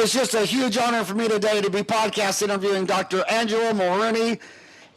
it's just a huge honor for me today to be podcast interviewing Dr. Angela Mulrooney.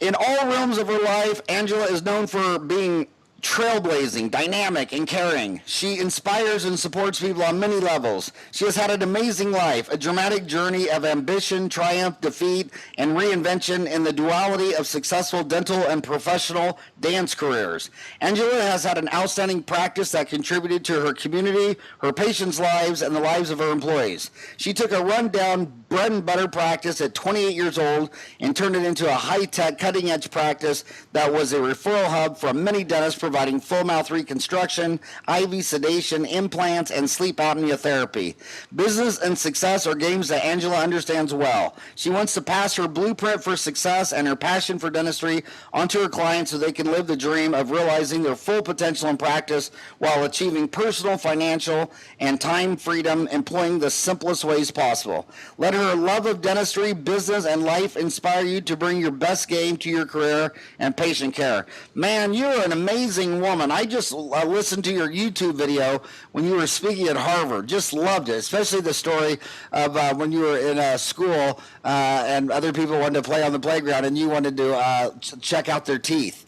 In all realms of her life, Angela is known for being trailblazing, dynamic, and caring. She inspires and supports people on many levels. She has had an amazing life, a dramatic journey of ambition, triumph, defeat, and reinvention in the duality of successful dental and professional dance careers. Angela has had an outstanding practice that contributed to her community, her patients' lives, and the lives of her employees. She took a rundown bread and butter practice at 28 years old and turned it into a high-tech, cutting-edge practice that was a referral hub for many dentists providing full mouth reconstruction, IV sedation, implants, and sleep apnea therapy. Business and success are games that Angela understands well. She wants to pass her blueprint for success and her passion for dentistry onto her clients so they can live the dream of realizing their full potential in practice while achieving personal, financial, and time freedom, employing the simplest ways possible. Let her love of dentistry, business, and life inspire you to bring your best game to your career and patient care. Man, you're an amazing woman. I just listened to your YouTube video when you were speaking at Harvard. Just loved it, especially the story of when you were in school and other people wanted to play on the playground and you wanted to check out their teeth.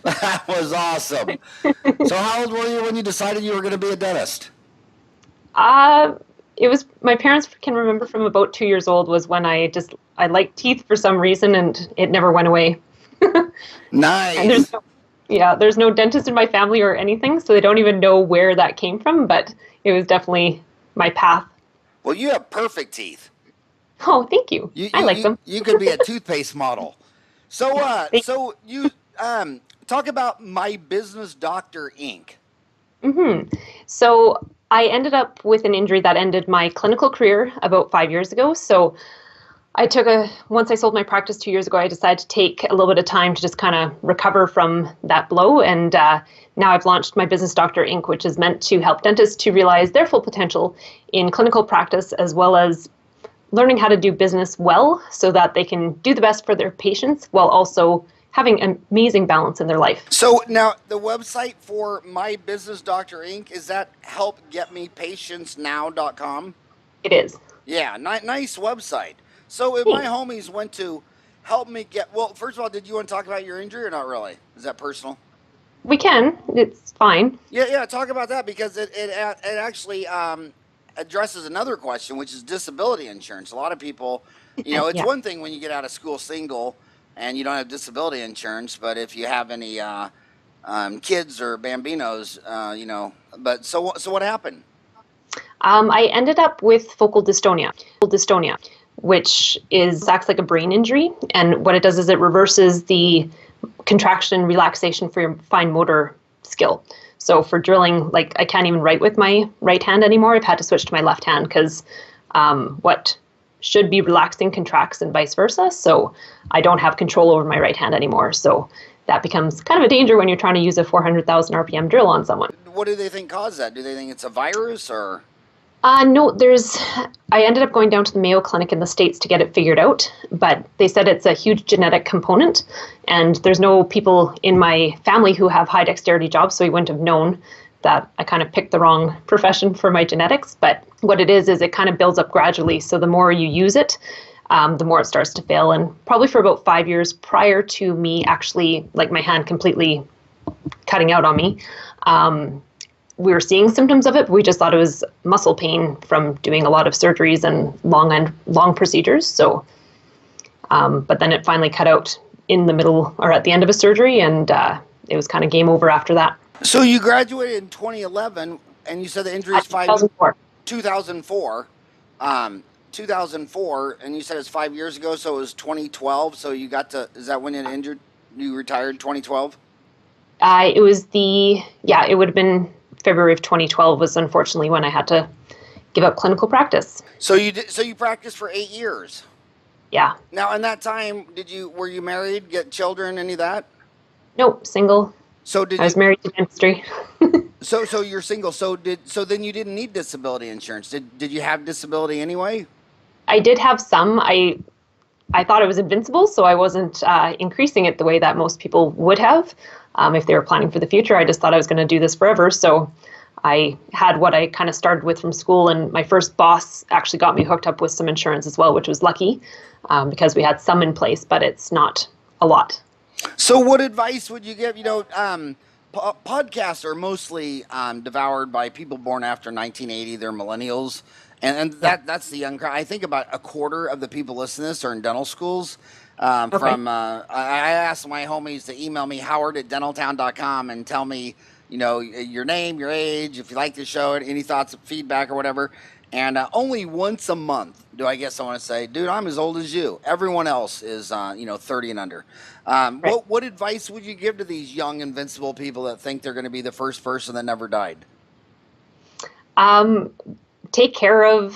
That was awesome. So how old were you when you decided you were going to be a dentist? It was, my parents can remember from about 2 years old was when I liked teeth for some reason and it never went away. Nice. And there's no dentist in my family or anything, so they don't even know where that came from, but it was definitely my path. Well, you have perfect teeth. Oh, thank you. I like them. You could be a toothpaste model. So, so you talk about My Business Doctor Inc. Mm-hmm. So I ended up with an injury that ended my clinical career about 5 years ago. So once I sold my practice 2 years ago, I decided to take a little bit of time to just kind of recover from that blow. And now I've launched My Business Doctor Inc., which is meant to help dentists to realize their full potential in clinical practice, as well as learning how to do business well so that they can do the best for their patients while also having an amazing balance in their life. So now the website for My Business Doctor Inc., is that helpgetmepatientsnow.com? It is. Yeah, nice website. So if my homies went to help me get, well, first of all, did you want to talk about your injury or not really? Is that personal? We can. It's fine. Yeah, talk about that because it actually addresses another question, which is disability insurance. A lot of people, it's one thing when you get out of school single and you don't have disability insurance, but if you have any kids or bambinos, but so what happened? I ended up with focal dystonia, which acts like a brain injury. And what it does is it reverses the contraction and relaxation for your fine motor skill. So for drilling, like I can't even write with my right hand anymore. I've had to switch to my left hand because what should be relaxing contracts and vice versa. So I don't have control over my right hand anymore. So that becomes kind of a danger when you're trying to use a 400,000 RPM drill on someone. What do they think caused that? Do they think it's a virus or? No, I ended up going down to the Mayo Clinic in the States to get it figured out, but they said it's a huge genetic component, and there's no people in my family who have high dexterity jobs, so we wouldn't have known that I kind of picked the wrong profession for my genetics. But what it is it kind of builds up gradually, so the more you use it, the more it starts to fail. And probably for about 5 years prior to me actually, like my hand completely cutting out on me, we were seeing symptoms of it, but we just thought it was muscle pain from doing a lot of surgeries and long procedures. So, but then it finally cut out in the middle or at the end of a surgery, and it was kind of game over after that. So you graduated in 2011, and you said the injury is 2004. 2004, and you said it's 5 years ago, so it was 2012. So you got to, is that when it injured? You retired 2012? It would have been February of 2012 was unfortunately when I had to give up clinical practice. So you practiced for 8 years? Yeah. Now, in that time, were you married, get children, any of that? Nope, single. I was married to dentistry. So you're single. So then you didn't need disability insurance. Did you have disability anyway? I did have some. I thought it was invincible, so I wasn't increasing it the way that most people would have if they were planning for the future. I just thought I was going to do this forever. So I had what I kind of started with from school, and my first boss actually got me hooked up with some insurance as well, which was lucky because we had some in place, but it's not a lot. So what advice would you give? Podcasts are mostly devoured by people born after 1980. They're millennials. And that's the young crowd. I think about a quarter of the people listening to this are in dental schools. Okay. I asked my homies to email me, howard@dentaltown.com, and tell me, your name, your age, if you like the show, any thoughts, feedback, or whatever. And only once a month do I get someone to say, dude, I'm as old as you. Everyone else is, 30 and under. Right. What advice would you give to these young, invincible people that think they're going to be the first person that never died? Take care of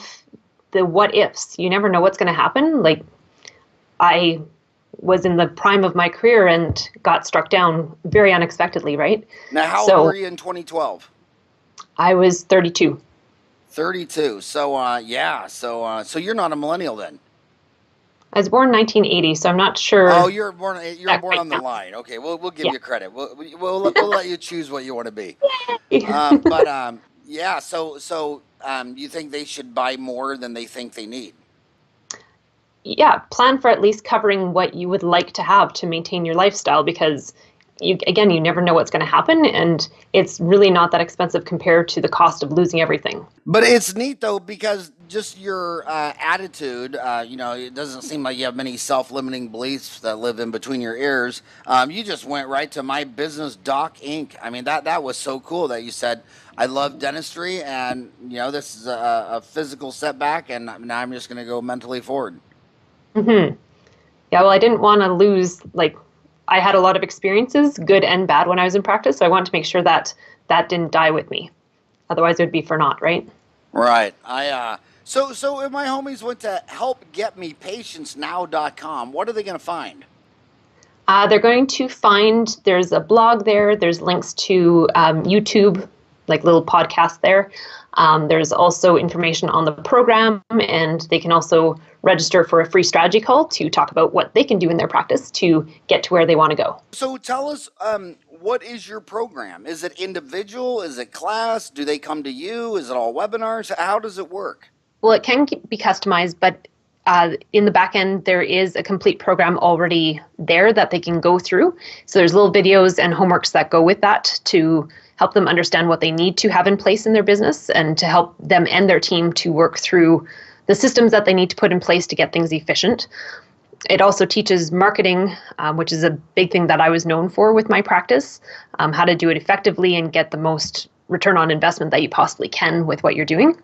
the what ifs. You never know what's going to happen. Like, I was in the prime of my career and got struck down very unexpectedly, right? Now, how old were you in 2012? I was 32. 32. So you're not a millennial then? I was born in 1980, so I'm not sure. Oh, you're born on the line. Okay, we'll give you credit. We'll let you choose what you want to be. So you think they should buy more than they think they need? Yeah, plan for at least covering what you would like to have to maintain your lifestyle, because you never know what's going to happen, and it's really not that expensive compared to the cost of losing everything. But it's neat though, because just your attitude, it doesn't seem like you have many self-limiting beliefs that live in between your ears. You just went right to My Business Doc Inc. I mean, that was so cool that you said, I love dentistry, and this is a physical setback, and now I'm just going to go mentally forward. Mm-hmm. Yeah, well, I didn't want to lose, I had a lot of experiences, good and bad, when I was in practice, so I wanted to make sure that didn't die with me. Otherwise, it would be for naught, right? Right. So if my homies went to helpgetmepatientsnow.com, what are they going to find? They're going to find, there's a blog there, there's links to YouTube, little podcasts there. There's also information on the program, and they can also register for a free strategy call to talk about what they can do in their practice to get to where they want to go. So tell us, what is your program? Is it individual? Is it class? Do they come to you? Is it all webinars? How does it work? Well, it can be customized, but in the back end, there is a complete program already there that they can go through. So there's little videos and homeworks that go with that to help them understand what they need to have in place in their business, and to help them and their team to work through the systems that they need to put in place to get things efficient. It also teaches marketing, which is a big thing that I was known for with my practice, how to do it effectively and get the most return on investment that you possibly can with what you're doing.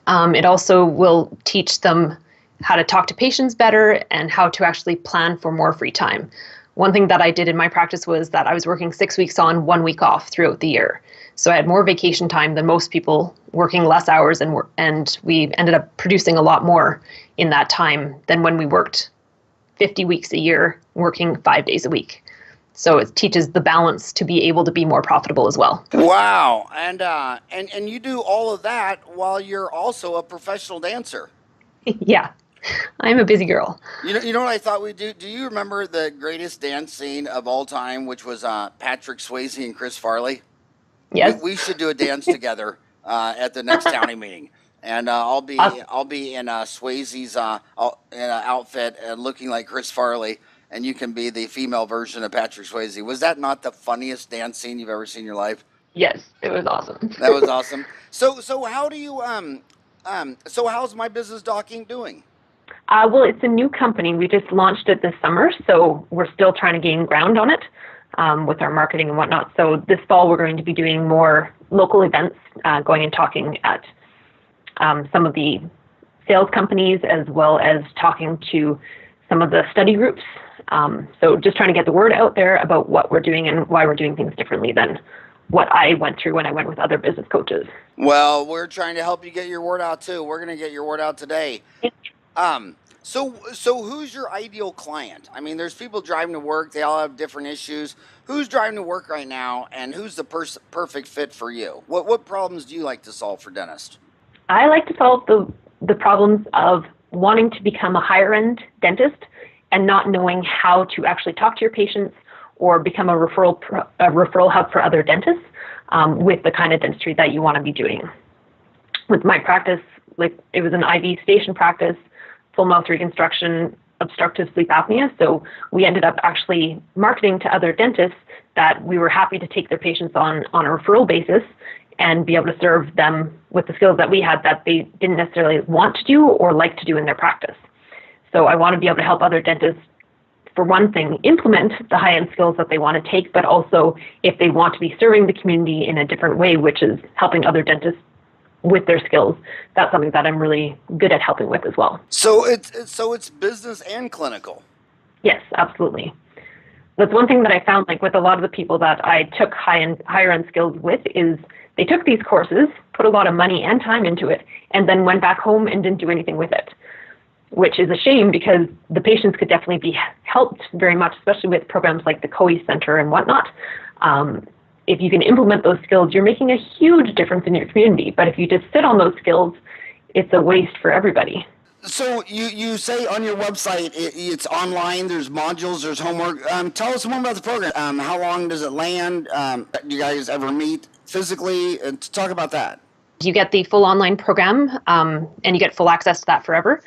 It also will teach them how to talk to patients better and how to actually plan for more free time. One thing that I did in my practice was that I was working 6 weeks on, 1 week off throughout the year. So I had more vacation time than most people, working less hours, and we ended up producing a lot more in that time than when we worked 50 weeks a year, working 5 days a week. So it teaches the balance to be able to be more profitable as well. Wow. And you do all of that while you're also a professional dancer. Yeah. I'm a busy girl. You know what I thought we'd do? Do you remember the greatest dance scene of all time, which was Patrick Swayze and Chris Farley? Yes. We should do a dance together at the next county meeting, and I'll be in Swayze's outfit and looking like Chris Farley, and you can be the female version of Patrick Swayze. Was that not the funniest dance scene you've ever seen in your life? Yes, it was awesome. That was awesome. So how do you so how's My Business Doc Inc. doing? Well, it's a new company. We just launched it this summer, so we're still trying to gain ground on it with our marketing and whatnot. So this fall, we're going to be doing more local events, going and talking at some of the sales companies, as well as talking to some of the study groups. So just trying to get the word out there about what we're doing and why we're doing things differently than what I went through when I went with other business coaches. Well, we're trying to help you get your word out too. We're going to get your word out today. So who's your ideal client? I mean, there's people driving to work. They all have different issues. Who's driving to work right now, and who's the perfect fit for you? What problems do you like to solve for dentists? I like to solve the problems of wanting to become a higher end dentist and not knowing how to actually talk to your patients or become a referral hub for other dentists with the kind of dentistry that you want to be doing. With my practice, like it was an IV sedation practice, full mouth reconstruction, obstructive sleep apnea. So we ended up actually marketing to other dentists that we were happy to take their patients on a referral basis and be able to serve them with the skills that we had that they didn't necessarily want to do or like to do in their practice. So I want to be able to help other dentists, for one thing, implement the high-end skills that they want to take, but also if they want to be serving the community in a different way, which is helping other dentists with their skills, that's something that I'm really good at helping with as well. So it's business and clinical. Yes, absolutely. That's one thing that I found, like with a lot of the people that I took higher end skills with, is they took these courses, put a lot of money and time into it, and then went back home and didn't do anything with it, which is a shame because the patients could definitely be helped very much, especially with programs like the COE Center and whatnot. If you can implement those skills, you're making a huge difference in your community. But if you just sit on those skills, it's a waste for everybody. So you say on your website it's online, there's modules, there's homework. Tell us more about the program. How long does it land? Do you guys ever meet physically? And talk about that. You get the full online program and you get full access to that forever.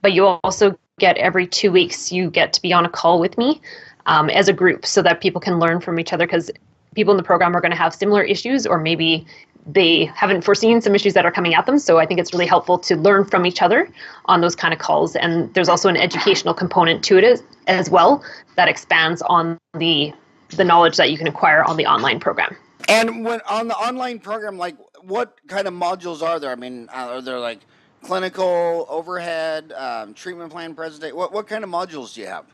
But you also get every 2 weeks, you get to be on a call with me as a group so that people can learn from each other, because people in the program are going to have similar issues, or maybe they haven't foreseen some issues that are coming at them. So I think it's really helpful to learn from each other on those kind of calls. And there's also an educational component to it as well that expands on the knowledge that you can acquire on the online program. And when on the online program, like what kind of modules are there? I mean, are there like clinical, overhead, treatment plan presentation? What kind of modules do you have?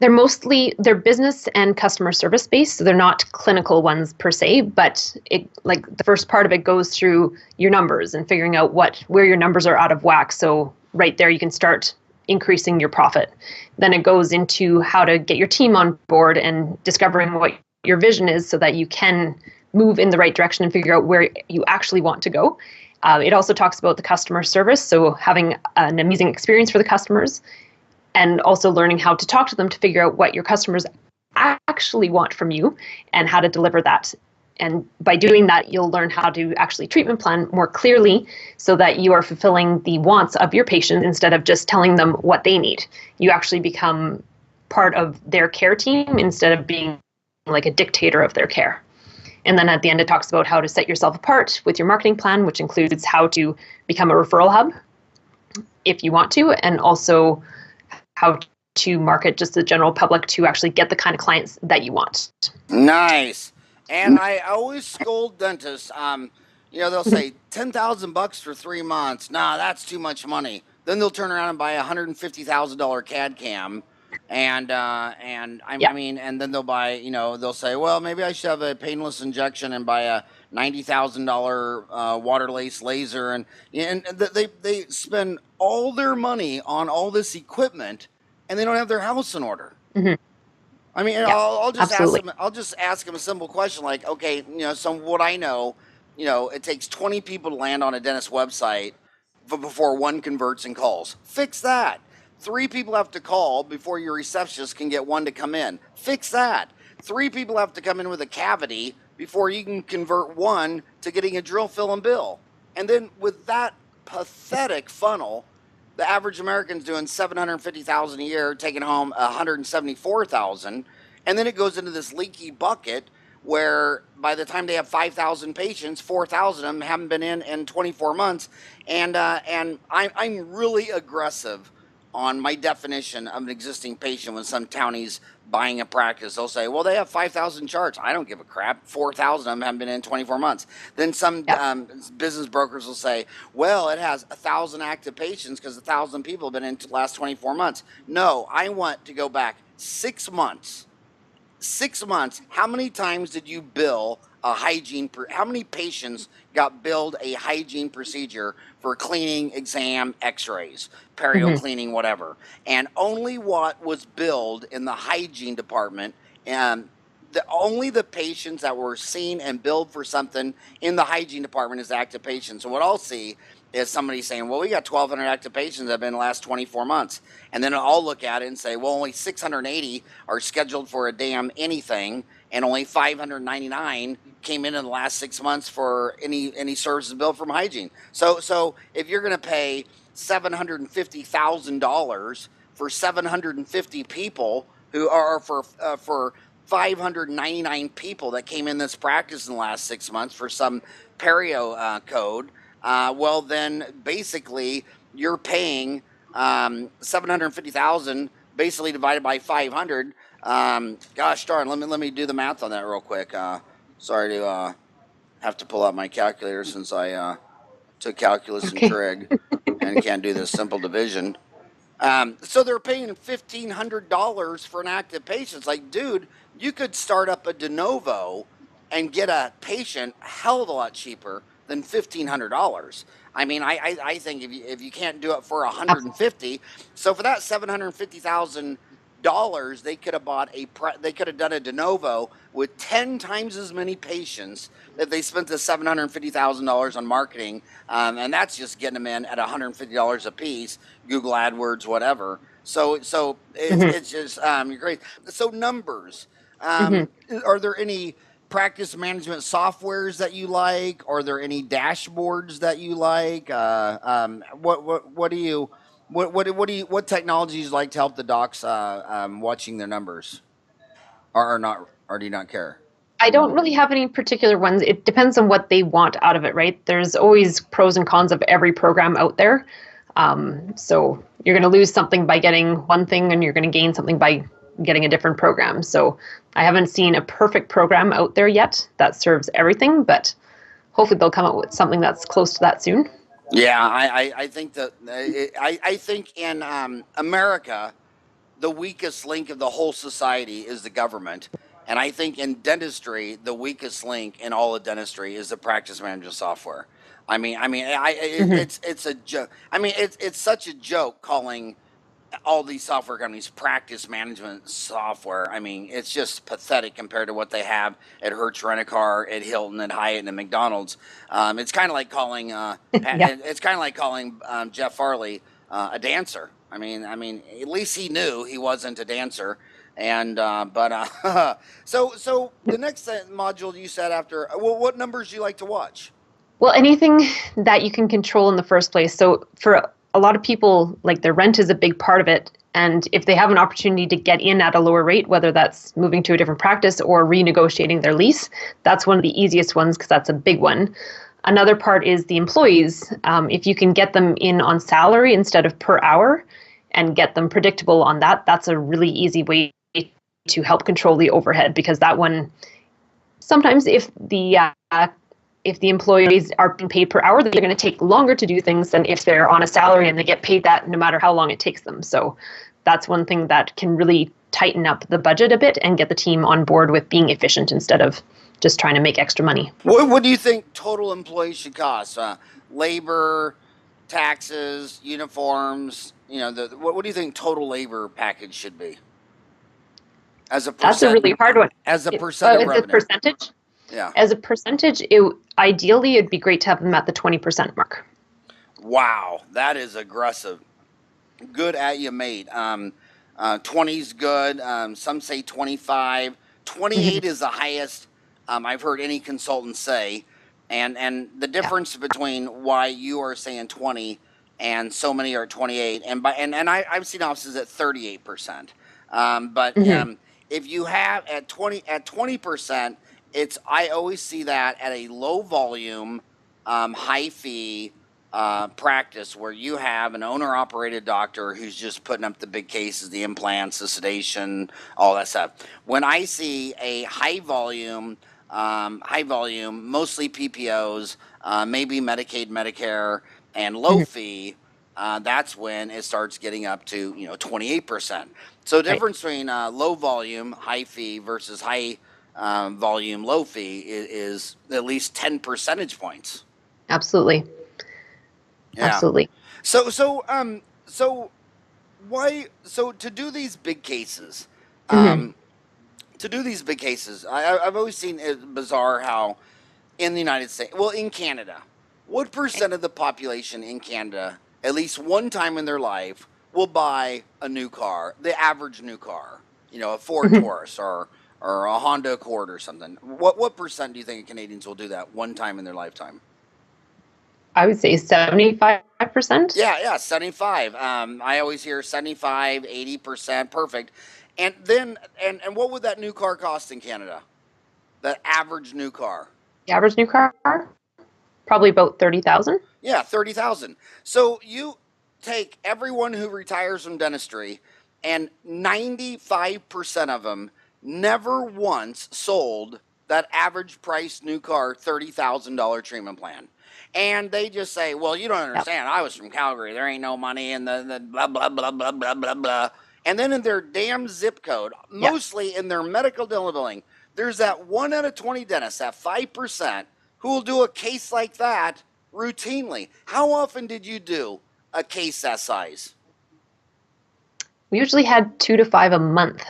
They're business and customer service based, so they're not clinical ones per se, but the first part of it goes through your numbers and figuring out where your numbers are out of whack. So right there you can start increasing your profit. Then it goes into how to get your team on board and discovering what your vision is so that you can move in the right direction and figure out where you actually want to go. It also talks about the customer service, so having an amazing experience for the customers, and also learning how to talk to them to figure out what your customers actually want from you and how to deliver that. And by doing that, you'll learn how to actually treatment plan more clearly so that you are fulfilling the wants of your patients instead of just telling them what they need. You actually become part of their care team instead of being like a dictator of their care. And then at the end, it talks about how to set yourself apart with your marketing plan, which includes how to become a referral hub if you want to, and also how to market just the general public to actually get the kind of clients that you want. Nice. And I always scold dentists. They'll say $10,000 for 3 months. Nah, that's too much money. Then they'll turn around and buy a $150,000 CAD cam, and then they'll buy. They'll say, well, maybe I should have a painless injection and buy a $90,000 water lace laser, and they spend all their money on all this equipment, and they don't have their house in order. Mm-hmm. I mean, yeah, I'll just ask them a simple question like, okay, so what I know, it takes 20 people to land on a dentist website before one converts and calls. Fix that. 3 people have to call before your receptionist can get one to come in. Fix that. 3 people have to come in with a cavity before you can convert one to getting a drill, fill, and bill. And then with that pathetic funnel, the average American's doing $750,000 a year, taking home $174,000, and then it goes into this leaky bucket where by the time they have 5,000 patients, 4,000 of them haven't been in 24 months, and I'm really aggressive on my definition of an existing patient. When some townie's buying a practice, they'll say, well, they have 5,000 charts. I don't give a crap. 4,000 of them haven't been in 24 months. Then some business brokers will say, well, it has 1,000 active patients because 1,000 people have been in the last 24 months. No, I want to go back 6 months. 6 months. How many times did you bill a hygiene? How many patients got billed a hygiene procedure for cleaning, exam, x-rays, perio cleaning, whatever? And only what was billed in the hygiene department, and only the patients that were seen and billed for something in the hygiene department is active patients. So what I'll see is somebody saying, well, we got 1,200 active patients that have been in the last 24 months. And then I'll look at it and say, well, only 680 are scheduled for a damn anything, and only 599 came in the last 6 months for any services billed from hygiene. So if you're going to pay $750,000 for 750 people who are for 599 people that came in this practice in the last 6 months for some perio code, well, then basically you're paying 750,000 basically divided by 500. Gosh darn, let me do the math on that real quick. Sorry to have to pull out my calculator since I took calculus and trig and can't do this simple division. So they're paying $1,500 for an active patient. It's like, dude, you could start up a de novo and get a patient a hell of a lot cheaper than $1,500. I mean, I think if you can't do it for 150, so for that $750,000, they could have they could have done a de novo with 10 times as many patients if they spent the $750,000 on marketing, and that's just getting them in at $150 a piece, Google AdWords, whatever. So it's just you're great. So numbers. Are there any practice management softwares that you like? Are there any dashboards that you like? What technologies like to help the docs watching their numbers, or not, or do you not care? I don't really have any particular ones. It depends on what they want out of it, right? There's always pros and cons of every program out there. So you're going to lose something by getting one thing, and you're going to gain something by getting a different program. So I haven't seen a perfect program out there yet that serves everything, but hopefully they'll come up with something that's close to that soon. Yeah, I think that I think in America, the weakest link of the whole society is the government. And I think in dentistry, the weakest link in all of dentistry is the practice management software. It's a joke. I mean, it's such a joke calling all these software companies practice management software. I mean, it's just pathetic compared to what they have at Hertz Rent-A-Car, at Hilton, at Hyatt, and at McDonald's. It's kind of like calling it's kind of like calling Jeff Farley a dancer. I mean, at least he knew he wasn't a dancer. And so the next module you said after, well, what numbers do you like to watch? Well, anything that you can control in the first place. So for a lot of people, like, their rent is a big part of it. And if they have an opportunity to get in at a lower rate, whether that's moving to a different practice or renegotiating their lease, that's one of the easiest ones because that's a big one. Another part is the employees. If you can get them in on salary instead of per hour and get them predictable on that, that's a really easy way to help control the overhead, because that one, sometimes if the employees are being paid per hour, they're going to take longer to do things than if they're on a salary and they get paid that no matter how long it takes them. So that's one thing that can really tighten up the budget a bit and get the team on board with being efficient instead of just trying to make extra money. What do you think total employees should cost? Labor, taxes, uniforms, what do you think total labor package should be? As a percent, that's a really hard one. As a percent of revenue. As a percentage? Yeah. As a percentage, ideally, it'd be great to have them at the 20% mark. Wow, that is aggressive. Good at you, mate. 20's good. Some say 25. 28 is the highest I've heard any consultant say. And the difference between why you are saying 20 and so many are 28, and I've seen offices at 38%. If you have at 20%, I always see that at a low volume, high fee practice where you have an owner operated doctor who's just putting up the big cases, the implants, the sedation, all that stuff. When I see a high volume, mostly PPOs, maybe Medicaid, Medicare, and low fee, that's when it starts getting up to 28%. So the difference between low volume, high fee versus high volume, low fee is at least 10 percentage points. Absolutely. Yeah. Absolutely. So to do these big cases, I've always seen it bizarre how in the United States, well, in Canada, What percent of the population in Canada, at least one time in their life, will buy a new car, the average new car? You know, a Ford Taurus or a Honda Accord or something. What percent do you think Canadians will do that one time in their lifetime? I would say 75%. Yeah, 75. I always hear 75, 80%, perfect. And then, and what would that new car cost in Canada? The average new car? The average new car, probably about 30,000. Yeah, 30,000. So you take everyone who retires from dentistry, and 95% of them never once sold that average price new car $30,000 treatment plan. And they just say, well, you don't Yep. understand. I was from Calgary. There ain't no money in the blah, blah, blah, blah, blah, blah, blah. And then in their damn zip code, Yep. mostly in their medical dental billing, there's that 1 out of 20 dentists, that 5%, who will do a case like that routinely. How often did you do a case that size? We usually had 2 to 5 a month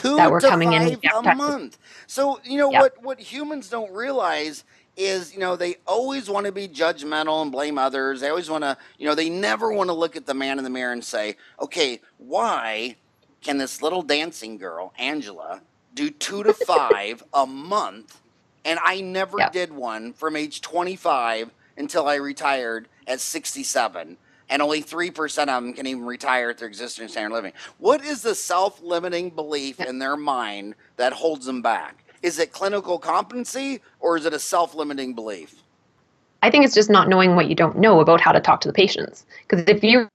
that were coming in. 2 to 5 a month. So, you know, Yep. what humans don't realize is, you know, they always want to be judgmental and blame others. They always want to, you know, they never want to look at the man in the mirror and say, okay, why can this little dancing girl, Angela, do 2 to 5 a month? And I never Yep. did one from age 25 until I retired at 67. And only 3% of them can even retire at their existing standard of living. What is the self-limiting belief in their mind that holds them back? Is it clinical competency, or is it a self-limiting belief? I think it's just not knowing what you don't know about how to talk to the patients. Because if you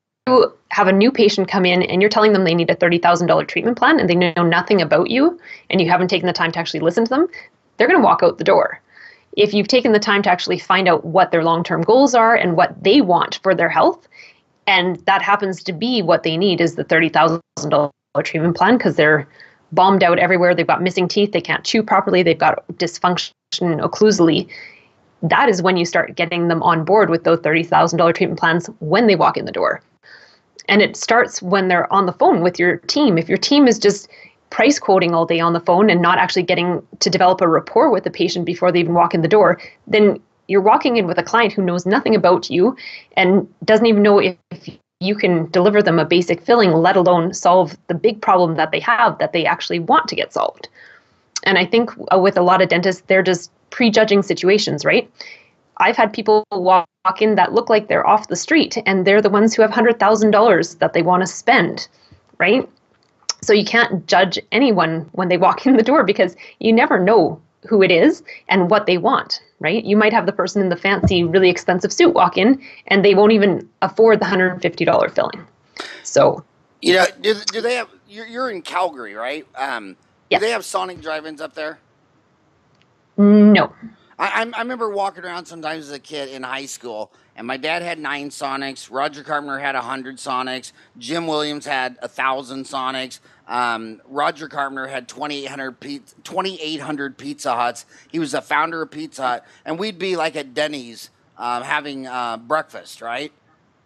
have a new patient come in and you're telling them they need a $30,000 treatment plan and they know nothing about you and you haven't taken the time to actually listen to them, they're going to walk out the door. If you've taken the time to actually find out what their long-term goals are and what they want for their health, and that happens to be what they need is the $30,000 treatment plan because they're bombed out everywhere. They've got missing teeth. They can't chew properly. They've got dysfunction occlusally. That is when you start getting them on board with those $30,000 treatment plans when they walk in the door. And it starts when they're on the phone with your team. If your team is just price quoting all day on the phone and not actually getting to develop a rapport with the patient before they even walk in the door, then you're walking in with a client who knows nothing about you and doesn't even know if you can deliver them a basic filling, let alone solve the big problem that they have that they actually want to get solved. And I think with a lot of dentists, they're just prejudging situations, right? I've had people walk in that look like they're off the street and they're the ones who have $100,000 that they want to spend, right? So you can't judge anyone when they walk in the door because you never know who it is and what they want, right? You might have the person in the fancy, really expensive suit walk in and they won't even afford the $150 filling. So, You know, do they have, you're in Calgary, right? Yes. Do they have sonic drive-ins up there? No. I remember walking around sometimes as a kid in high school, and my dad had 9 Sonics. Roger Carpenter had 100 Sonics. Jim Williams had 1,000 Sonics. Roger Carpenter had 2,800 Pizza Huts. He was the founder of Pizza Hut, and we'd be like at Denny's having breakfast, right?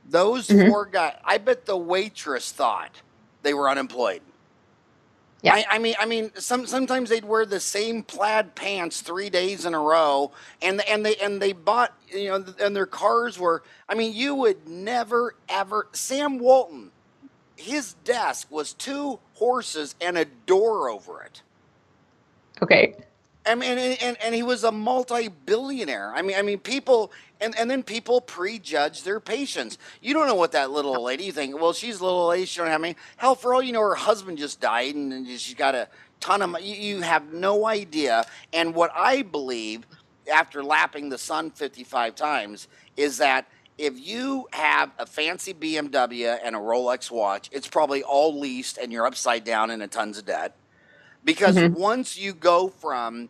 Those 4 guys, I bet the waitress thought they were unemployed. Yeah. I mean, sometimes they'd wear the same plaid pants 3 days in a row, and they bought, you know, and their cars were. I mean, you would never ever. Sam Walton, his desk was 2 horses and a door over it. Okay. I mean, and he was a multi-billionaire. I mean, people, and then people prejudge their patients. You don't know what that little lady, you think, well, she's a little lady, she don't have any. Hell, for all you know, her husband just died, and she's got a ton of money. You have no idea. And what I believe, after lapping the sun 55 times, is that if you have a fancy BMW and a Rolex watch, it's probably all leased, and you're upside down in a tons of debt. Because once you go from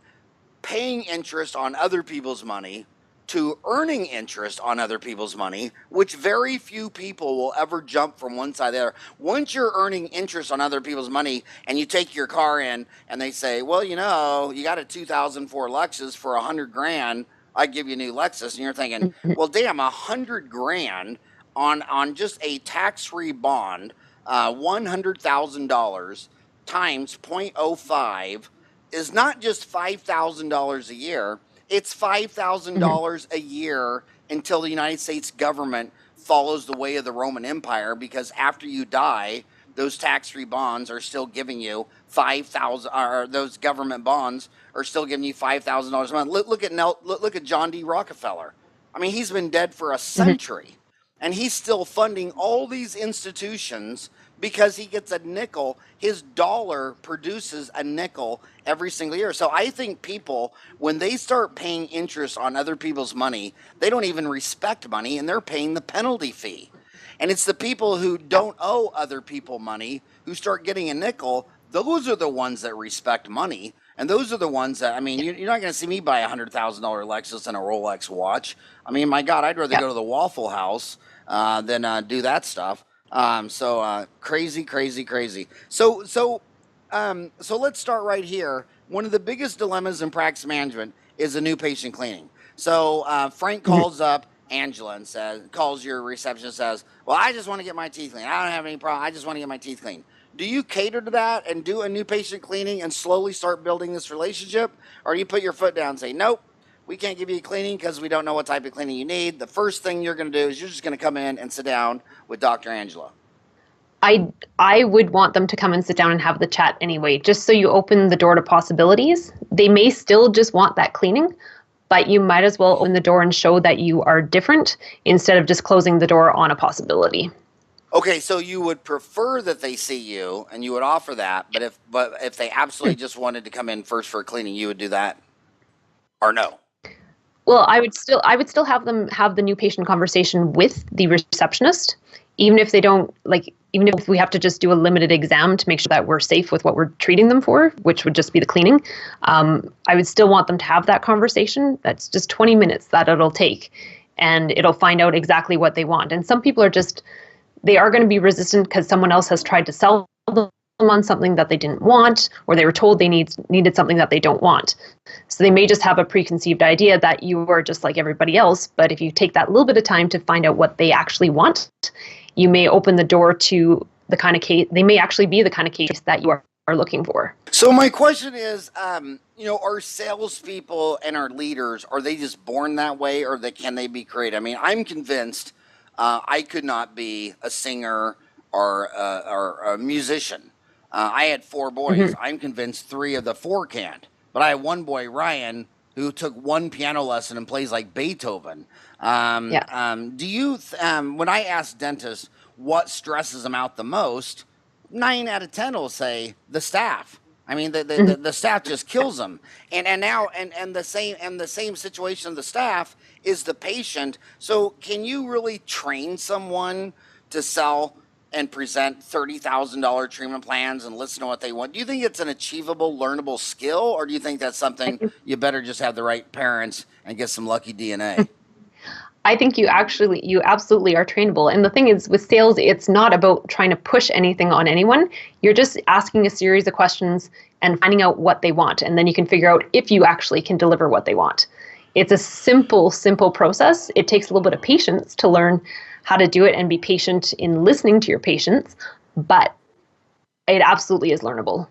paying interest on other people's money to earning interest on other people's money, which very few people will ever jump from one side to the other. Once you're earning interest on other people's money and you take your car in and they say, well, you know, you got a 2004 Lexus for $100,000, I give you a new Lexus. And you're thinking, well, damn, $100,000 on just a tax-free bond, $100,000 times 0.05 is not just $5,000 a year. It's $5,000 a year until the United States government follows the way of the Roman Empire, because after you die, those tax-free bonds are still giving you 5,000, or those government bonds are still giving you $5,000 a month. Look at John D. Rockefeller. I mean, he's been dead for a century, and he's still funding all these institutions because he gets a nickel. His dollar produces a nickel every single year. So I think people, when they start paying interest on other people's money, they don't even respect money, and they're paying the penalty fee. And it's the people who don't owe other people money who start getting a nickel. Those are the ones that respect money. And those are the ones that, I mean, you're not going to see me buy a $100,000 Lexus and a Rolex watch. I mean, my God, I'd rather go to the Waffle House than do that stuff. Crazy, crazy, crazy. So let's start right here. One of the biggest dilemmas in practice management is a new patient cleaning. So Frank calls up Angela and calls your receptionist, says, well, I just want to get my teeth cleaned. I don't have any problem. I just want to get my teeth cleaned. Do you cater to that and do a new patient cleaning and slowly start building this relationship? Or do you put your foot down and say, nope, we can't give you a cleaning because we don't know what type of cleaning you need. The first thing you're going to do is you're just going to come in and sit down with Dr. Angela. I would want them to come and sit down and have the chat anyway, just so you open the door to possibilities. They may still just want that cleaning, but you might as well open the door and show that you are different instead of just closing the door on a possibility. Okay, so you would prefer that they see you and you would offer that, but if they absolutely just wanted to come in first for a cleaning, you would do that? Or no? Well, I would still have them have the new patient conversation with the receptionist, even if they don't even if we have to just do a limited exam to make sure that we're safe with what we're treating them for, which would just be the cleaning. I would still want them to have that conversation. That's just 20 minutes that it'll take, and it'll find out exactly what they want. And some people they are going to be resistant because someone else has tried to sell them on something that they didn't want, or they were told they needed something that they don't want. So they may just have a preconceived idea that you are just like everybody else. But if you take that little bit of time to find out what they actually want, you may open the door to the kind of case. They may actually be the kind of case that you are looking for. So my question is, are salespeople and our leaders, are they just born that way, or can they be created? I mean, I'm convinced I could not be a singer or a musician. I had 4 boys. I'm convinced 3 of the 4 can't. But I have one boy, Ryan, who took 1 piano lesson and plays like Beethoven. Do you, when I ask dentists what stresses them out the most, 9 out of 10 will say the staff. I mean, the staff just kills them. And the same situation of the staff is the patient. So can you really train someone to sell and present $30,000 treatment plans and listen to what they want? Do you think it's an achievable, learnable skill, or do you think that's something you better just have the right parents and get some lucky DNA? I think you absolutely are trainable. And the thing is, with sales, it's not about trying to push anything on anyone. You're just asking a series of questions and finding out what they want. And then you can figure out if you actually can deliver what they want. It's a simple process. It takes a little bit of patience to learn how to do it and be patient in listening to your patients, but it absolutely is learnable.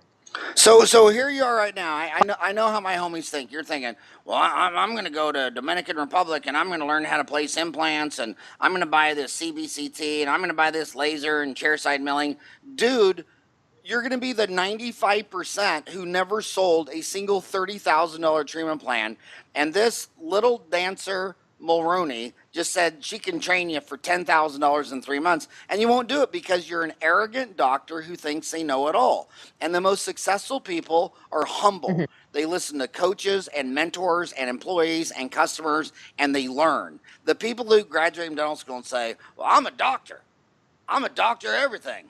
So here you are right now. I know how my homies think. You're thinking, well, I'm going to go to Dominican Republic and I'm going to learn how to place implants, and I'm going to buy this CBCT, and I'm going to buy this laser and chairside milling. Dude, you're going to be the 95% who never sold a single $30,000 treatment plan, and this little dancer Mulrooney just said she can train you for $10,000 in 3 months, and you won't do it because you're an arrogant doctor who thinks they know it all. And the most successful people are humble. They listen to coaches and mentors and employees and customers, and they learn. The people who graduate from dental school and say, well, I'm a doctor everything.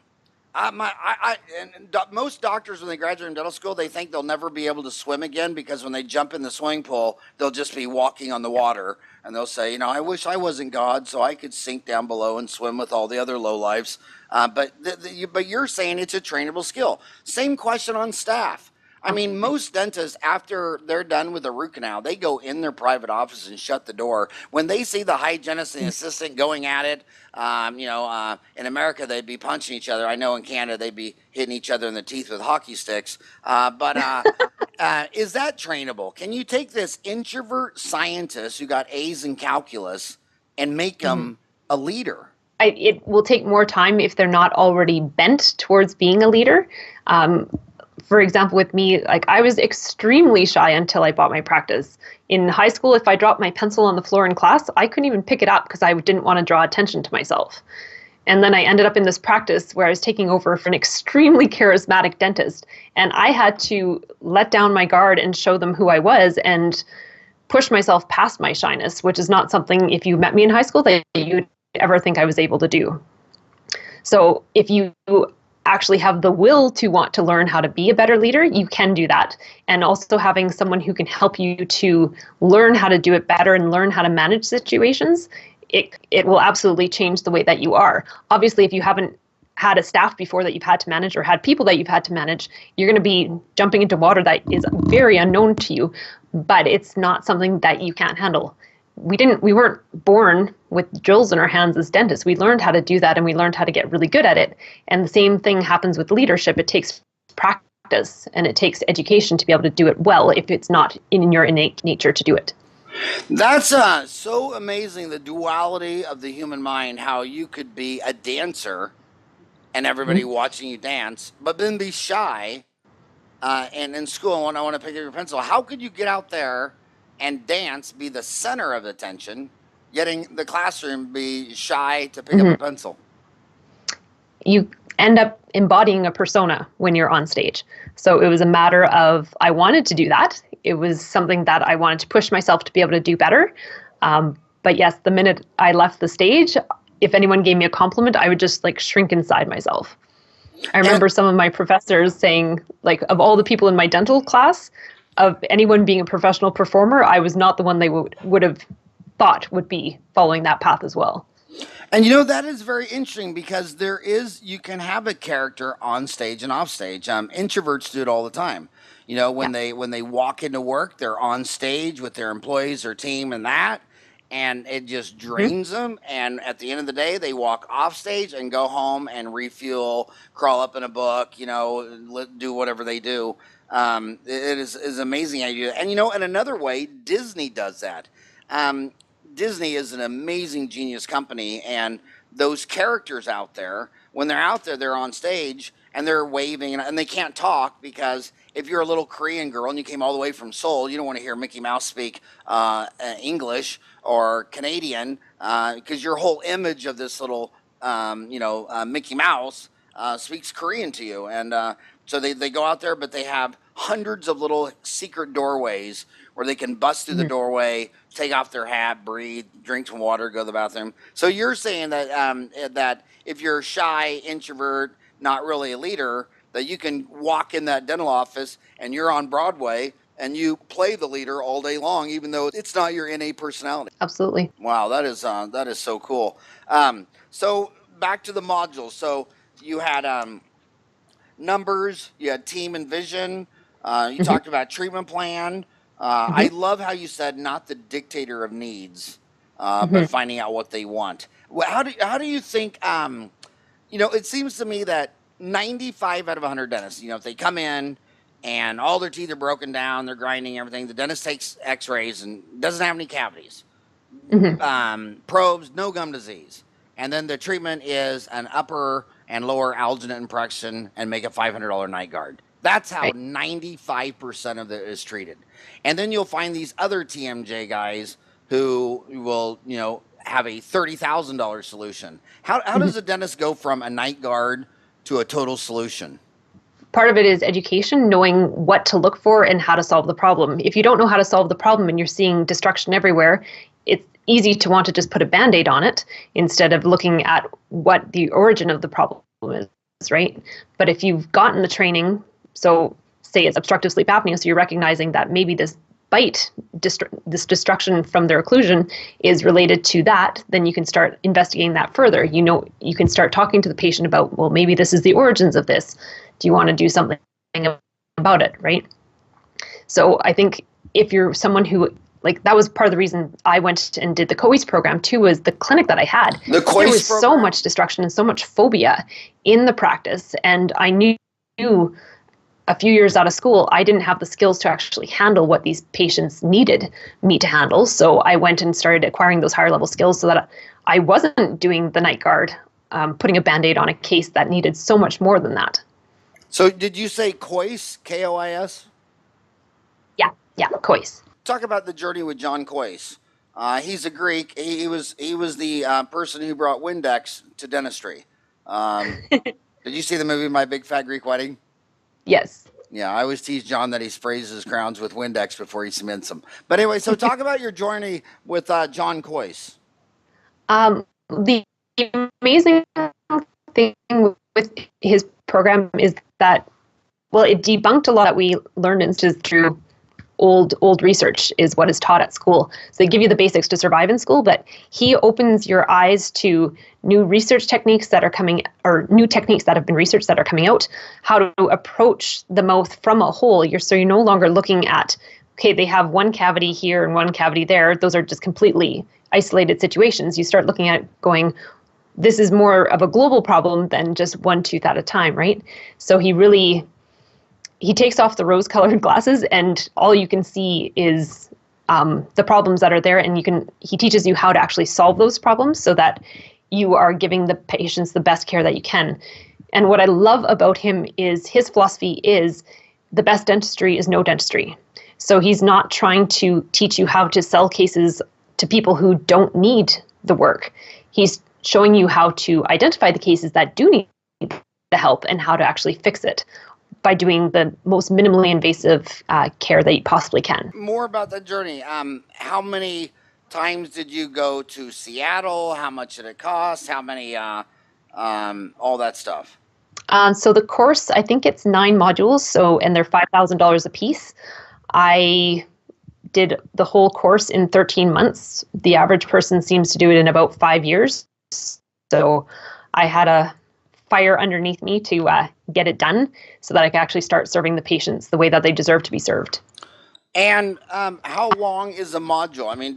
Most doctors, when they graduate from dental school, they think they'll never be able to swim again, because when they jump in the swimming pool, they'll just be walking on the water, and they'll say, I wish I wasn't God so I could sink down below and swim with all the other lowlifes. But you're saying it's a trainable skill. Same question on staff. I mean, most dentists, after they're done with the root canal, they go in their private office and shut the door. When they see the hygienist and the assistant going at it, in America, they'd be punching each other. I know in Canada, they'd be hitting each other in the teeth with hockey sticks. Is that trainable? Can you take this introvert scientist who got A's in calculus and make them a leader? It will take more time if they're not already bent towards being a leader. For example, with me, like I was extremely shy until I bought my practice. In high school, if I dropped my pencil on the floor in class, I couldn't even pick it up because I didn't want to draw attention to myself. And then I ended up in this practice where I was taking over for an extremely charismatic dentist. And I had to let down my guard and show them who I was and push myself past my shyness, which is not something, if you met me in high school, that you'd ever think I was able to do. So if you actually have the will to want to learn how to be a better leader, you can do that. And also having someone who can help you to learn how to do it better and learn how to manage situations, it will absolutely change the way that you are. Obviously, if you haven't had a staff before that you've had to manage or had people that you've had to manage, you're going to be jumping into water that is very unknown to you, but it's not something that you can't handle. We weren't born with drills in our hands as dentists. We learned how to do that, and we learned how to get really good at it. And the same thing happens with leadership. It takes practice and it takes education to be able to do it well if it's not in your innate nature to do it. That's so amazing, the duality of the human mind, how you could be a dancer and everybody watching you dance, but then be shy and in school, when I want to pick up your pencil, how could you get out there and dance, be the center of attention, getting the classroom be shy to pick up a pencil? You end up embodying a persona when you're on stage. So it was a matter of, I wanted to do that. It was something that I wanted to push myself to be able to do better. But yes, the minute I left the stage, if anyone gave me a compliment, I would just like shrink inside myself. I remember some of my professors saying, like, of all the people in my dental class, of anyone being a professional performer, I was not the one they would have thought would be following that path as well. And you know, that is very interesting because you can have a character on stage and off stage. Introverts do it all the time. You know, when they walk into work, they're on stage with their employees or team and that, and it just drains them. And at the end of the day, they walk off stage and go home and refuel, crawl up in a book, you know, do whatever they do. It is amazing how you do that. And, you know, in another way, Disney does that. Disney is an amazing genius company, and those characters out there, when they're out there, they're on stage and they're waving and they can't talk, because if you're a little Korean girl and you came all the way from Seoul, you don't want to hear Mickey Mouse speak English or Canadian, because your whole image of this little, Mickey Mouse speaks Korean to you. And so they go out there, but they have hundreds of little secret doorways where they can bust through the doorway, take off their hat, breathe, drink some water, go to the bathroom. So you're saying that that if you're shy, introvert, not really a leader, that you can walk in that dental office and you're on Broadway and you play the leader all day long, even though it's not your innate personality. Absolutely. Wow, that is so cool. So back to the modules. So you had numbers, you had team and vision, you talked about treatment plan. I love how you said not the dictator of needs, but finding out what they want. Well, how do you think, it seems to me that 95 out of 100 dentists, if they come in and all their teeth are broken down, they're grinding everything, the dentist takes x-rays and doesn't have any cavities, probes, no gum disease. And then the treatment is an upper and lower alginate impression and make a $500 night guard. That's how 95% of it is treated. And then you'll find these other TMJ guys who will, have a $30,000 solution. How does a dentist go from a night guard to a total solution? Part of it is education, knowing what to look for and how to solve the problem. If you don't know how to solve the problem and you're seeing destruction everywhere, it's easy to want to just put a Band-Aid on it instead of looking at what the origin of the problem is, right? But if you've gotten the training, so say it's obstructive sleep apnea, so you're recognizing that maybe this bite, this destruction from their occlusion is related to that, then you can start investigating that further. You can start talking to the patient about, well, maybe this is the origins of this. Do you want to do something about it, right? So I think if you're someone who, that was part of the reason I went and did the COES program too, was the clinic that I had. The COES there was program. So much destruction and so much phobia in the practice, and I knew a few years out of school, I didn't have the skills to actually handle what these patients needed me to handle. So I went and started acquiring those higher level skills so that I wasn't doing the night guard, putting a Band-Aid on a case that needed so much more than that. So did you say Kois, Kois? Yeah, Kois. Talk about the journey with John Kois. He's a Greek. He was the person who brought Windex to dentistry. Did you see the movie My Big Fat Greek Wedding? Yes. Yeah, I always tease John that he sprays his crowns with Windex before he cements them. But anyway, so talk about your journey with John Kois. The amazing thing with his program is that, well, it debunked a lot that we learned instead through old research is what is taught at school. So they give you the basics to survive in school, but he opens your eyes to new research techniques that are coming, or new techniques that have been researched that are coming out, how to approach the mouth from a whole. You're no longer looking at, okay, they have one cavity here and one cavity there. Those are just completely isolated situations. You start looking at going, this is more of a global problem than just one tooth at a time, right? So he takes off the rose-colored glasses, and all you can see is the problems that are there, and he teaches you how to actually solve those problems so that you are giving the patients the best care that you can. And what I love about him is his philosophy is the best dentistry is no dentistry. So he's not trying to teach you how to sell cases to people who don't need the work. He's showing you how to identify the cases that do need the help and how to actually fix it by doing the most minimally invasive care that you possibly can. More about that journey. How many times did you go to Seattle? How much did it cost? How many, all that stuff? So the course, I think it's 9 modules, and they're $5,000 a piece. I did the whole course in 13 months. The average person seems to do it in about 5 years. So I had a fire underneath me to get it done so that I could actually start serving the patients the way that they deserve to be served. And how long is the module? I mean,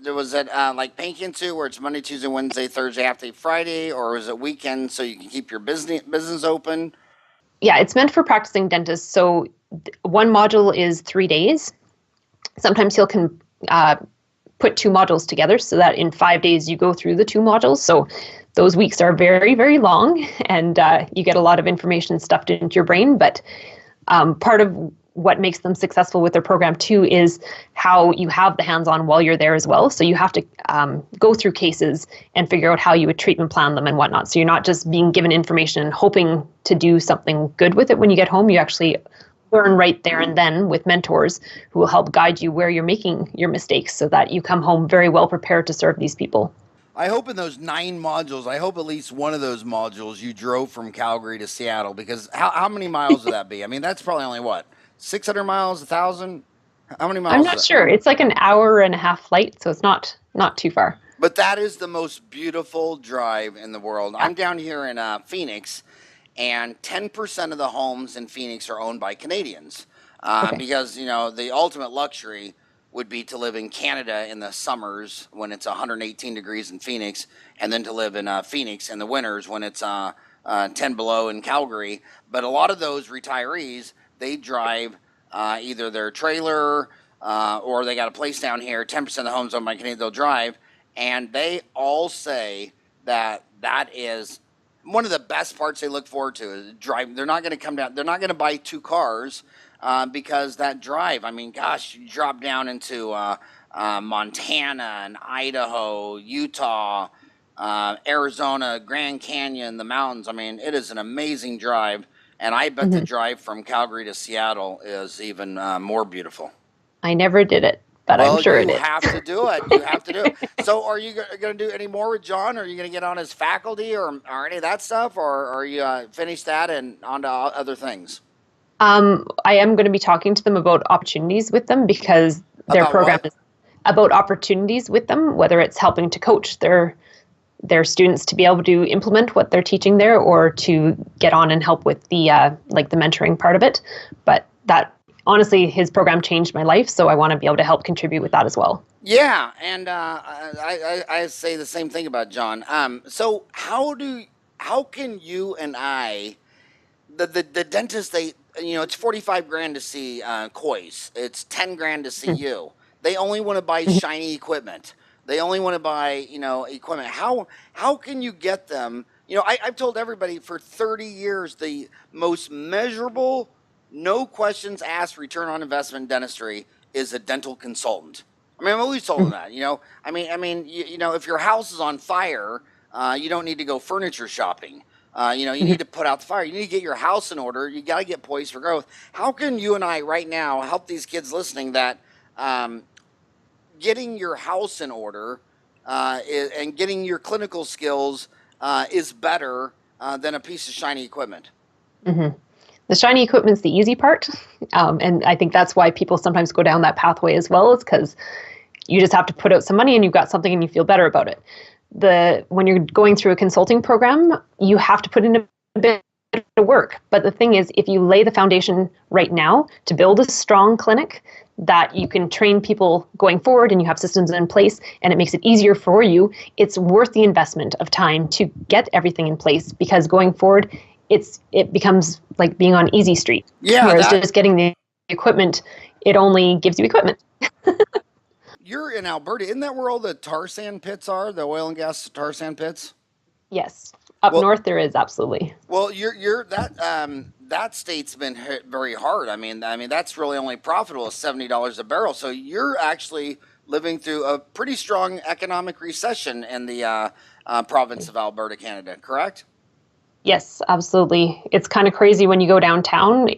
was it like Paint Into, where it's Monday, Tuesday, Wednesday, Thursday, half day, Friday, or is it weekend so you can keep your business open? Yeah, it's meant for practicing dentists. So one module is 3 days. Sometimes he'll put 2 modules together so that in 5 days you go through the 2 modules. So those weeks are very, very long, and you get a lot of information stuffed into your brain. But part of what makes them successful with their program too is how you have the hands-on while you're there as well. So you have to go through cases and figure out how you would treatment plan them and whatnot. So you're not just being given information and hoping to do something good with it when you get home. You actually learn right there and then with mentors who will help guide you where you're making your mistakes so that you come home very well prepared to serve these people. I hope in those 9 modules, I hope at least one of those modules you drove from Calgary to Seattle, because how many miles would that be? I mean, that's probably only what, 600 miles, 1,000? How many miles? I'm not sure. It's like an hour and a half flight, so it's not too far. But that is the most beautiful drive in the world. I'm down here in Phoenix, and 10% of the homes in Phoenix are owned by Canadians because, the ultimate luxury would be to live in Canada in the summers when it's 118 degrees in Phoenix, and then to live in Phoenix in the winters when it's 10 below in Calgary. But a lot of those retirees, they drive either their trailer or they got a place down here. 10% of the homes owned by Canadians, they'll drive, and they all say that is one of the best parts they look forward to is driving. They're not going to come down. They're not going to buy 2 cars because that drive, I mean, gosh, you drop down into Montana and Idaho, Utah, Arizona, Grand Canyon, the mountains. I mean, it is an amazing drive. And I bet the drive from Calgary to Seattle is even more beautiful. I never did it, but I'm sure it is. You have to do it. You have to do it. So are you going to do any more with John? Are you going to get on his faculty or any of that stuff? Or are you finished that and on to other things? I am going to be talking to them about opportunities with them because their program is about opportunities with them, whether it's helping to coach their students to be able to implement what they're teaching there or to get on and help with the the mentoring part of it. But that honestly, his program changed my life, so I want to be able to help contribute with that as well. Yeah, and I say the same thing about John. So how can you and I, the dentists, it's 45 grand to see Koi's. It's 10 grand to see you. They only want to buy shiny equipment. They only want to buy, equipment. How can you get them? I've told everybody for 30 years the most measurable, no questions asked return on investment in dentistry is a dental consultant. I've always told them that. If your house is on fire, you don't need to go furniture shopping. You need to put out the fire. You need to get your house in order. You got to get poised for growth. How can you and I right now help these kids listening that getting your house in order and getting your clinical skills is better than a piece of shiny equipment? The shiny equipment's the easy part. And I think that's why people sometimes go down that pathway as well, is because you just have to put out some money and you've got something and you feel better about it. When you're going through a consulting program, you have to put in a bit of work. But the thing is, if you lay the foundation right now to build a strong clinic that you can train people going forward and you have systems in place and it makes it easier for you, it's worth the investment of time to get everything in place, because going forward, it becomes like being on easy street. Yeah, whereas just getting the equipment, it only gives you equipment. You're in Alberta. Isn't that where all the tar sand pits are? The oil and gas tar sand pits? Yes. Up north there is, absolutely. Well, you're that state's been hit very hard. I mean that's really only profitable is $70 a barrel. So you're actually living through a pretty strong economic recession in the province of Alberta, Canada, correct? Yes, absolutely. It's kind of crazy when you go downtown.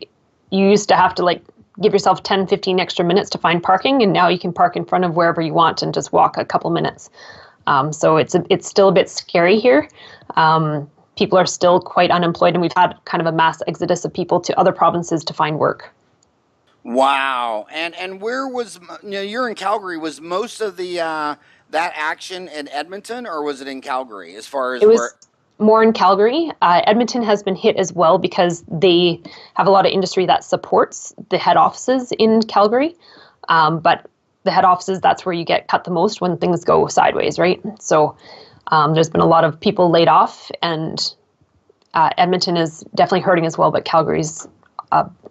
You used to have to give yourself 10, 15 extra minutes to find parking, and now you can park in front of wherever you want and just walk a couple minutes. So it's still a bit scary here. People are still quite unemployed, and we've had kind of a mass exodus of people to other provinces to find work. Wow. And where was, you're in Calgary, was most of the that action in Edmonton, or was it in Calgary as far as it was more in Calgary. Edmonton has been hit as well because they have a lot of industry that supports the head offices in Calgary. But the head offices, that's where you get cut the most when things go sideways, right? So there's been a lot of people laid off, and Edmonton is definitely hurting as well, but Calgary's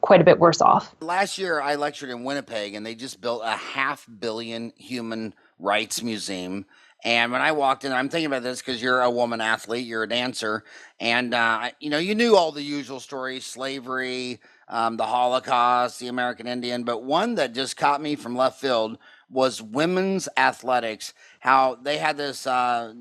quite a bit worse off. Last year, I lectured in Winnipeg, and they just built a $500 million human rights museum. And when I walked in, I'm thinking about this because you're a woman athlete, you're a dancer, and you knew all the usual stories: slavery, the Holocaust, the American Indian. But one that just caught me from left field was women's athletics. How they had this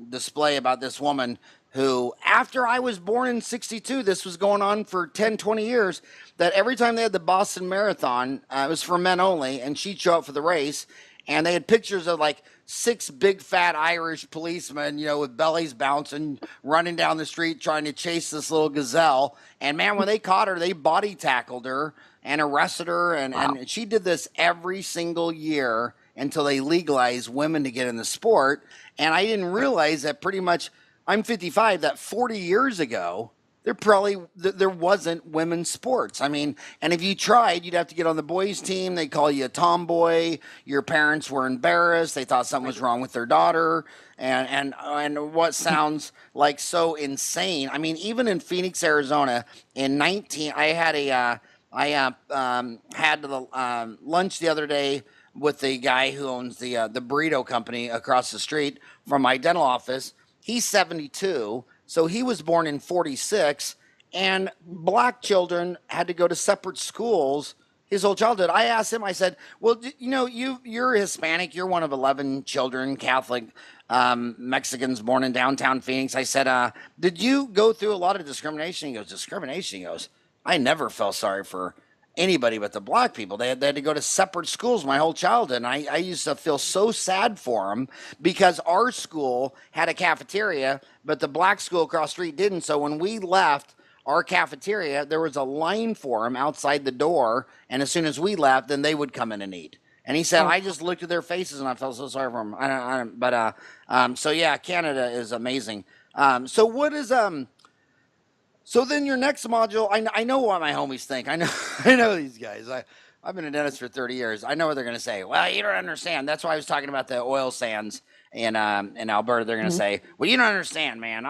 display about this woman who, after I was born in 62, this was going on for 10, 20 years, that every time they had the Boston Marathon, it was for men only, and she'd show up for the race, and they had pictures of 6 big fat Irish policemen, with bellies bouncing, running down the street trying to chase this little gazelle. And man, when they caught her, they body tackled her and arrested her. And she did this every single year until they legalized women to get in the sport. And I didn't realize that pretty much, I'm 55, that 40 years ago, there wasn't women's sports. And if you tried, you'd have to get on the boys' team. They call you a tomboy. Your parents were embarrassed. They thought something was wrong with their daughter. And what sounds like so insane. Even in Phoenix, Arizona, I had lunch the other day with the guy who owns the burrito company across the street from my dental office. He's 72. So he was born in 46, and black children had to go to separate schools his whole childhood. I asked him, I said, well, you're Hispanic. You're one of 11 children, Catholic Mexicans born in downtown Phoenix. I said, did you go through a lot of discrimination? He goes, discrimination? He goes, I never felt sorry for anybody but the black people. They had to go to separate schools my whole childhood. And I used to feel so sad for them because our school had a cafeteria, but the black school across the street didn't. So when we left our cafeteria, there was a line for them outside the door. And as soon as we left, then they would come in and eat. And he said, I just looked at their faces and I felt so sorry for them. So yeah, Canada is amazing. So what is, so then your next module, I know what my homies think. I know these guys. I've been a dentist for 30 years. I know what they're going to say. Well, you don't understand. That's why I was talking about the oil sands in Alberta. They're going to say, well, you don't understand, man.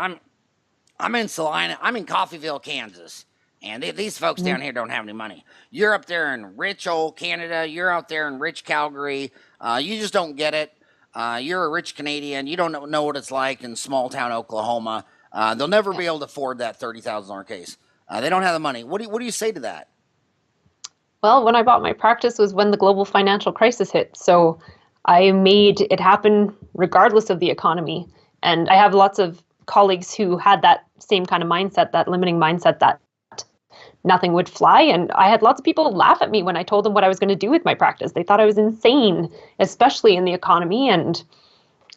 I'm in Salina. I'm in Coffeyville, Kansas. And these folks down here don't have any money. You're up there in rich old Canada. You're out there in rich Calgary. You just don't get it. You're a rich Canadian. You don't know what it's like in small town Oklahoma. They'll never be able to afford that $30,000 case. They don't have the money. What do you say to that? Well, when I bought my practice was when the global financial crisis hit. So I made it happen regardless of the economy. And I have lots of colleagues who had that same kind of mindset, that limiting mindset that nothing would fly. And I had lots of people laugh at me when I told them what I was going to do with my practice. They thought I was insane, especially in the economy. And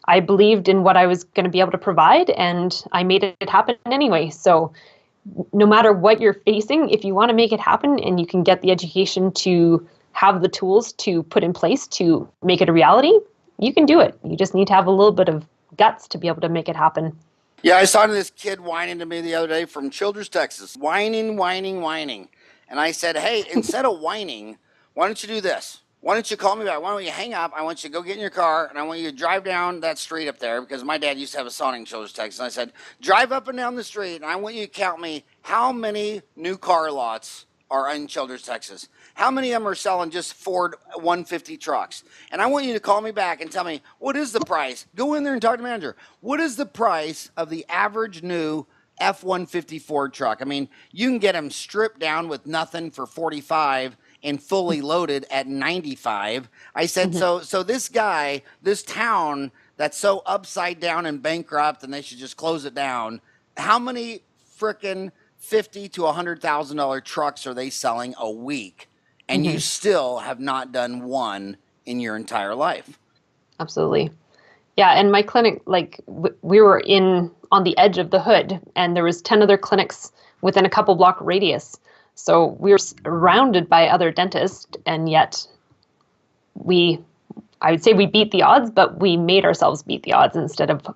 I believed in what I was going to be able to provide, and I made it happen anyway. So no matter what you're facing, if you want to make it happen and you can get the education to have the tools to put in place to make it a reality, you can do it. You just need to have a little bit of guts to be able to make it happen. Yeah, I saw this kid whining to me the other day from Childress, Texas. Whining. And I said, hey, instead of whining, why don't you do this? Why don't you call me back? Why don't you hang up? I want you to go get in your car, and I want you to drive down that street up there, because my dad used to have a sauna in Childress, Texas. And I said, drive up and down the street, and I want you to count me how many new car lots are in Childress, Texas. How many of them are selling just Ford 150 trucks? And I want you to call me back and tell me, what is the price? Go in there and talk to the manager. What is the price of the average new F-150 Ford truck? I mean, you can get them stripped down with nothing for 45 and fully loaded at 95. I said, so this guy, this town that's so upside down and bankrupt and they should just close it down, how many frickin' $50,000 to $100,000 trucks are they selling a week? And you still have not done one in your entire life. Absolutely. Yeah, and my clinic, like we were on the edge of the hood, and there was 10 other clinics within a couple block radius. So we were surrounded by other dentists, and yet I would say we beat the odds, but we made ourselves beat the odds instead of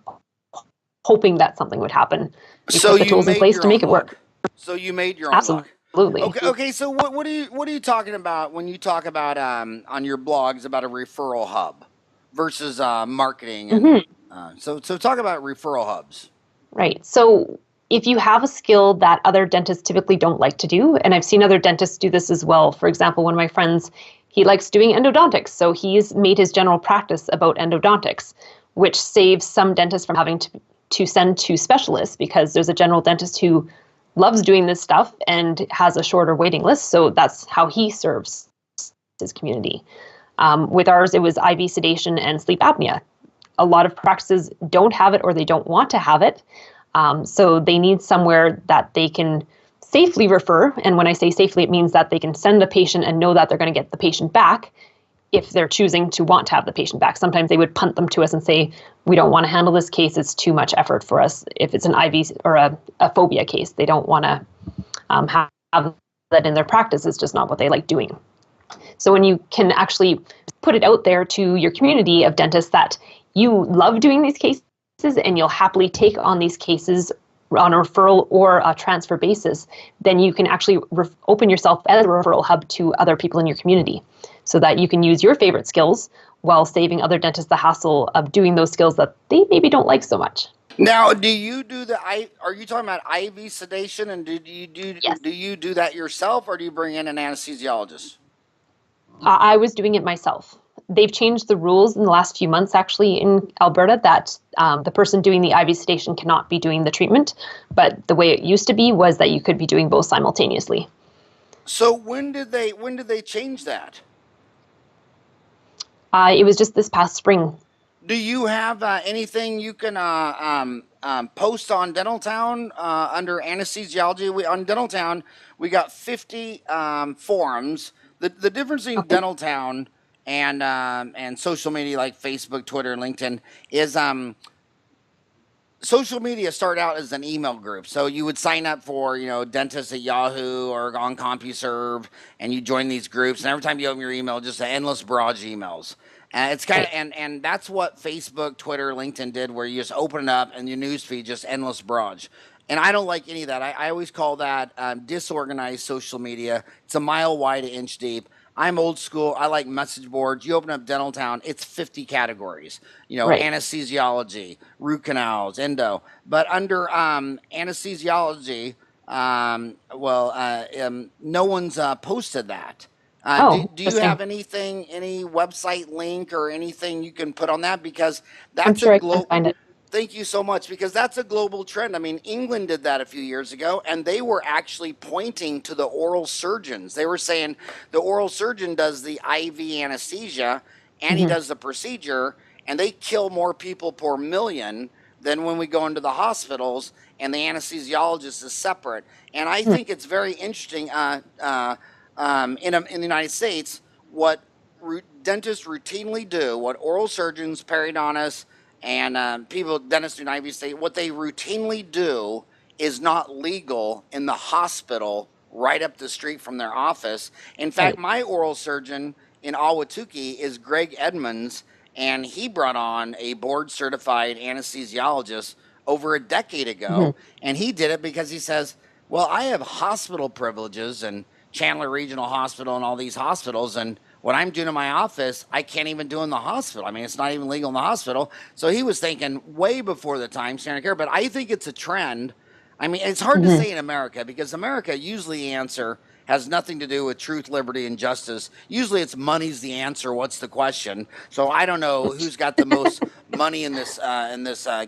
hoping that something would happen. We put the tools in place to make it work. So you made your own luck. Absolutely. Okay. So what are you talking about when you talk about on your blogs about a referral hub versus marketing? And, so talk about referral hubs. Right. So if you have a skill that other dentists typically don't like to do, and I've seen other dentists do this as well. For example, one of my friends, he likes doing endodontics, so he's made his general practice about endodontics, which saves some dentists from having to send to specialists, because there's a general dentist who loves doing this stuff and has a shorter waiting list. So that's how he serves his community. With ours, it was IV sedation and sleep apnea. A lot of practices don't have it, or they don't want to have it. So they need somewhere that they can safely refer. And when I say safely, it means that they can send a patient and know that they're going to get the patient back if they're choosing to want to have the patient back. Sometimes they would punt them to us and say, we don't want to handle this case. It's too much effort for us. If it's an IV or a phobia case, they don't want to have that in their practice. It's just not what they like doing. So when you can actually put it out there to your community of dentists that you love doing these cases and you'll happily take on these cases on a referral or a transfer basis, then you can actually open yourself as a referral hub to other people in your community, so that you can use your favorite skills while saving other dentists the hassle of doing those skills that they maybe don't like so much. Now, do you do are you talking about IV sedation, and Yes. do you do that yourself, or do you bring in an anesthesiologist? I was doing it myself. They've changed the rules in the last few months, actually, in Alberta, that the person doing the IV sedation cannot be doing the treatment. But the way it used to be was that you could be doing both simultaneously. So when did they change that? It was just this past spring. Do you have anything you can post on Dental Town under anesthesiology? On Dental Town, we got 50 forums. The difference between Dental Town and social media like Facebook, Twitter, and LinkedIn is social media started out as an email group. So you would sign up for, dentists at Yahoo or on CompuServe, and you join these groups. And every time you open your email, just an endless barrage of emails. It's kind of and that's what Facebook, Twitter, LinkedIn did, where you just open it up and your newsfeed just endless barrage. And I don't like any of that. I always call that disorganized social media. It's a mile wide, an inch deep. I'm old school. I like message boards. You open up Dental Town, it's 50 categories. Right. Anesthesiology, root canals, endo. But under anesthesiology, No one's posted that. Oh, Do you interesting. have anything, any website link or anything you can put on that? Because I'm that's a sure I can global. find it. Thank you so much, because that's a global trend. I mean, England did that a few years ago, and they were actually pointing to the oral surgeons. They were saying the oral surgeon does the IV anesthesia and he Hmm. does the procedure, and they kill more people per million than when we go into the hospitals, and the anesthesiologist is separate. And I think it's very interesting in the United States what dentists routinely do, what oral surgeons, periodontists, and people, dentists in Ivy State, what they routinely do is not legal in the hospital right up the street from their office. In fact, Right. my oral surgeon in Ahwatukee is Greg Edmonds, and he brought on a board certified anesthesiologist over a decade Hmm. ago. And he did it because he says, well, I have hospital privileges and Chandler Regional Hospital and all these hospitals, and what I'm doing in my office, I can't even do in the hospital. I mean, it's not even legal in the hospital. So he was thinking way before the time, standard care. But I think it's a trend. I mean, it's hard to Hmm. say in America because America usually the answer has nothing to do with truth, liberty, and justice. Usually it's money's the answer. What's the question? So I don't know who's got the most money in this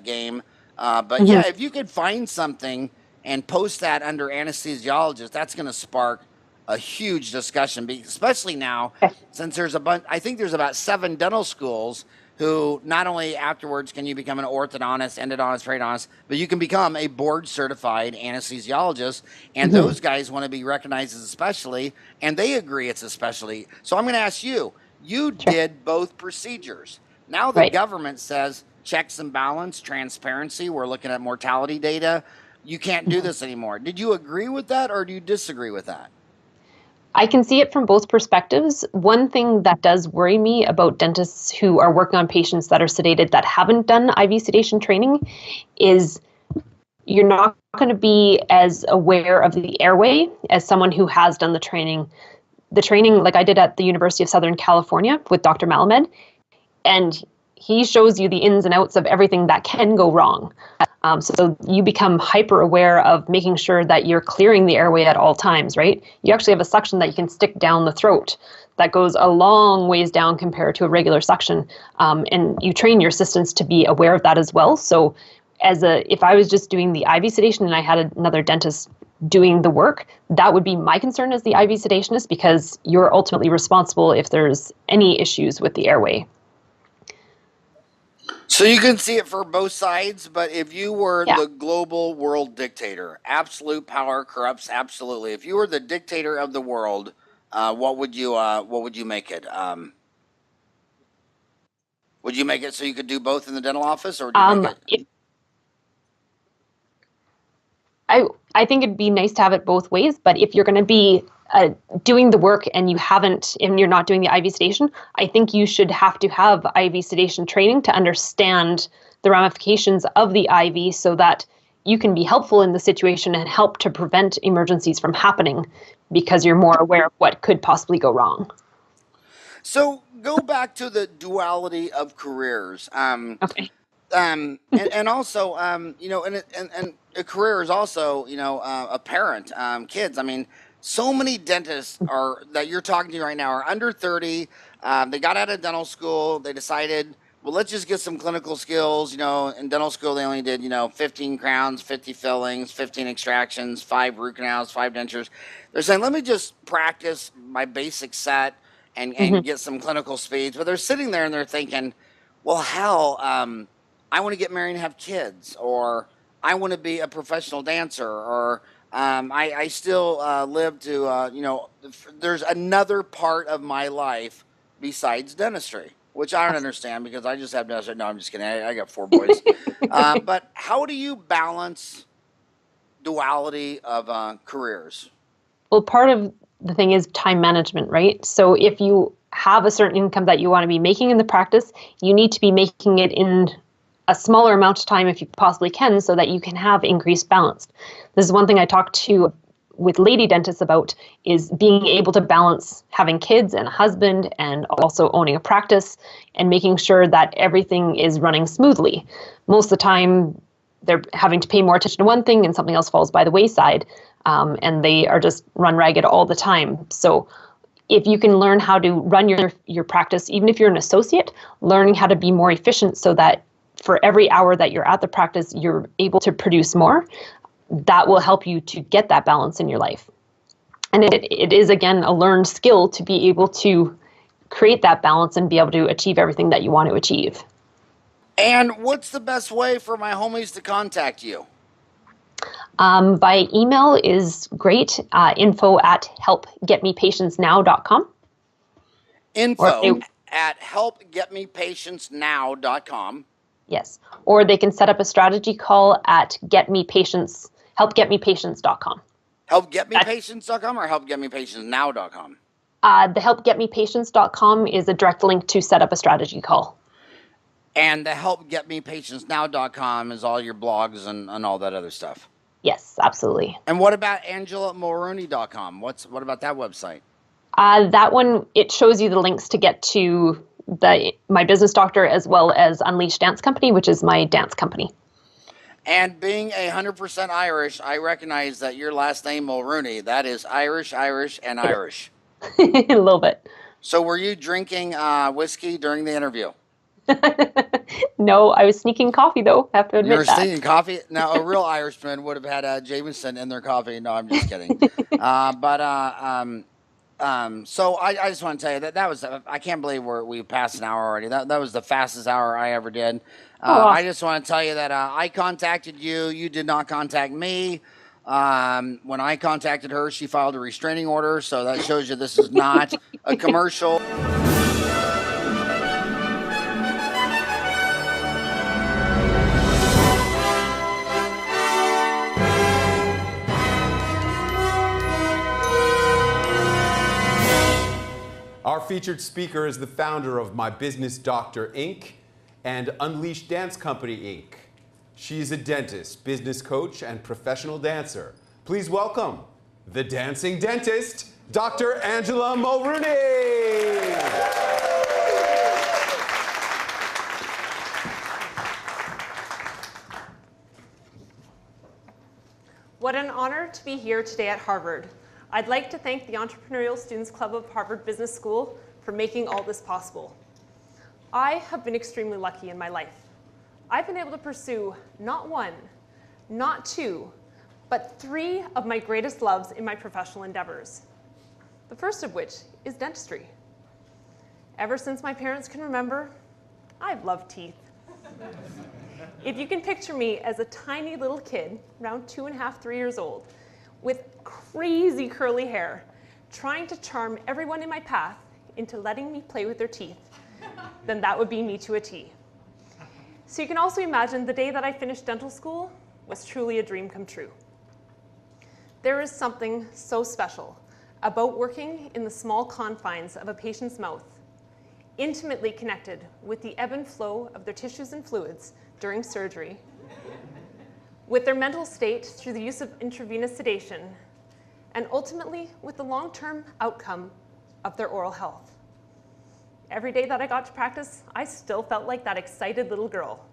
game. But Hmm. yeah, if you could find something and post that under anesthesiologist, that's going to spark a huge discussion, especially now since there's a bunch. I think there's about 7 dental schools who not only afterwards can you become an orthodontist, endodontist, periodontist, but you can become a board certified anesthesiologist. And Hmm. those guys want to be recognized as a specialty, and they agree it's a specialty. So I'm going to ask you. You Sure. did both procedures. Now the Right. government says checks and balance, transparency. We're looking at mortality data. You can't do this anymore. Did you agree with that, or do you disagree with that? I can see it from both perspectives. One thing that does worry me about dentists who are working on patients that are sedated that haven't done IV sedation training is you're not going to be as aware of the airway as someone who has done the training. The training, like I did at the University of Southern California with Dr. Malamed, and he shows you the ins and outs of everything that can go wrong. So you become hyper aware of making sure that you're clearing the airway at all times, right? You actually have a suction that you can stick down the throat that goes a long ways down compared to a regular suction. And you train your assistants to be aware of that as well. So if I was just doing the IV sedation and I had another dentist doing the work, that would be my concern as the IV sedationist, because you're ultimately responsible if there's any issues with the airway. So you can see it for both sides, but if you were Yeah. the global world dictator, absolute power corrupts absolutely. If you were the dictator of the world, what would you make it? Would you make it so you could do both in the dental office, or would you make it? If I think it'd be nice to have it both ways, but if you're going to be doing the work and you're not doing the IV sedation, I think you should have to have IV sedation training to understand the ramifications of the IV so that you can be helpful in the situation and help to prevent emergencies from happening because you're more aware of what could possibly go wrong. So go back to the duality of careers. Okay. And also, and a career is also, a parent, kids. I mean, so many dentists are that you're talking to right now are under 30. They got out of dental school. They decided, well, let's just get some clinical skills. In dental school, they only did, 15 crowns, 50 fillings, 15 extractions, 5 root canals, 5 dentures. They're saying, let me just practice my basic set and Hmm. get some clinical speeds. But they're sitting there and they're thinking, well, hell, I want to get married and have kids, or I want to be a professional dancer, or I still live to, there's another part of my life besides dentistry, which I don't understand because I just have dentistry. No, I'm just kidding. I got 4 boys. But how do you balance duality of careers? Well, part of the thing is time management, right? So if you have a certain income that you want to be making in the practice, you need to be making it in a smaller amount of time if you possibly can so that you can have increased balance. This is one thing I talk to with lady dentists about is being able to balance having kids and a husband and also owning a practice and making sure that everything is running smoothly. Most of the time they're having to pay more attention to one thing and something else falls by the wayside, and they are just run ragged all the time. So if you can learn how to run your practice, even if you're an associate, learning how to be more efficient so that for every hour that you're at the practice, you're able to produce more, that will help you to get that balance in your life. And it is, again, a learned skill to be able to create that balance and be able to achieve everything that you want to achieve. And what's the best way for my homies to contact you? By email is great. info@helpgetmepatientsnow.com. Info@helpgetmepatientsnow.com. Yes. Or they can set up a strategy call at helpgetmepatients.com. Helpgetmepatients.com or helpgetmepatientsnow.com? The helpgetmepatients.com is a direct link to set up a strategy call. And the helpgetmepatientsnow.com is all your blogs and all that other stuff. Yes, absolutely. And what about AngelaMulrooney.com? What about that website? That one, it shows you the links to get to my business doctor as well as Unleashed Dance Company, which is my dance company. And being 100% Irish, I recognize that your last name Mulrooney, that is Irish, and Irish. A little bit. So were you drinking whiskey during the interview? No, I was sneaking coffie, though. I have to admit You were that. sneaking coffee? Now, a real Irishman would have had Jameson in their coffee. No, I'm just kidding. So I just want to tell you that was, I can't believe we passed an hour already. That was the fastest hour I ever did. Awesome. I just want to tell you that I contacted you. You did not contact me. When I contacted her, she filed a restraining order. So that shows you this is not a commercial. Our featured speaker is the founder of My Business Doctor, Inc. and Unleashed Dance Company, Inc. She's a dentist, business coach, and professional dancer. Please welcome the dancing dentist, Dr. Angela Mulrooney. What an honor to be here today at Harvard. I'd like to thank the Entrepreneurial Students Club of Harvard Business School for making all this possible. I have been extremely lucky in my life. I've been able to pursue not one, not two, but 3 of my greatest loves in my professional endeavors. The first of which is dentistry. Ever since my parents can remember, I've loved teeth. If you can picture me as a tiny little kid, around 2.5, 3 years old, with crazy curly hair, trying to charm everyone in my path into letting me play with their teeth, then that would be me to a T. So you can also imagine the day that I finished dental school was truly a dream come true. There is something so special about working in the small confines of a patient's mouth, intimately connected with the ebb and flow of their tissues and fluids during surgery, with their mental state through the use of intravenous sedation, and ultimately with the long-term outcome of their oral health. Every day that I got to practice, I still felt like that excited little girl.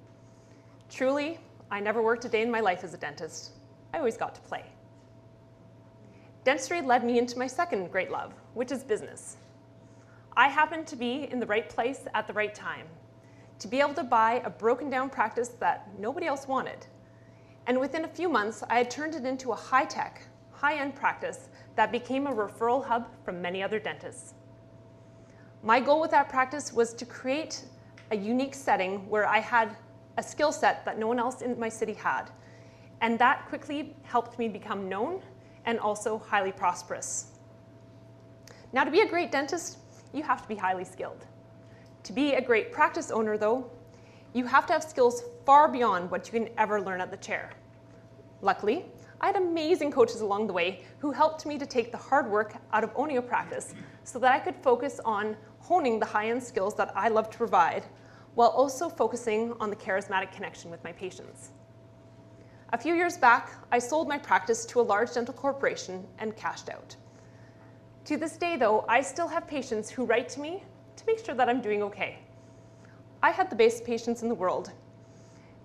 Truly, I never worked a day in my life as a dentist. I always got to play. Dentistry led me into my second great love, which is business. I happened to be in the right place at the right time, to be able to buy a broken down practice that nobody else wanted. And within a few months, I had turned it into a high-tech, high-end practice that became a referral hub from many other dentists. My goal with that practice was to create a unique setting where I had a skill set that no one else in my city had. And that quickly helped me become known and also highly prosperous. Now, to be a great dentist, you have to be highly skilled. To be a great practice owner, though, you have to have skills far beyond what you can ever learn at the chair. Luckily, I had amazing coaches along the way who helped me to take the hard work out of owning a practice so that I could focus on honing the high-end skills that I love to provide, while also focusing on the charismatic connection with my patients. A few years back, I sold my practice to a large dental corporation and cashed out. To this day, though, I still have patients who write to me to make sure that I'm doing okay. I had the best patients in the world.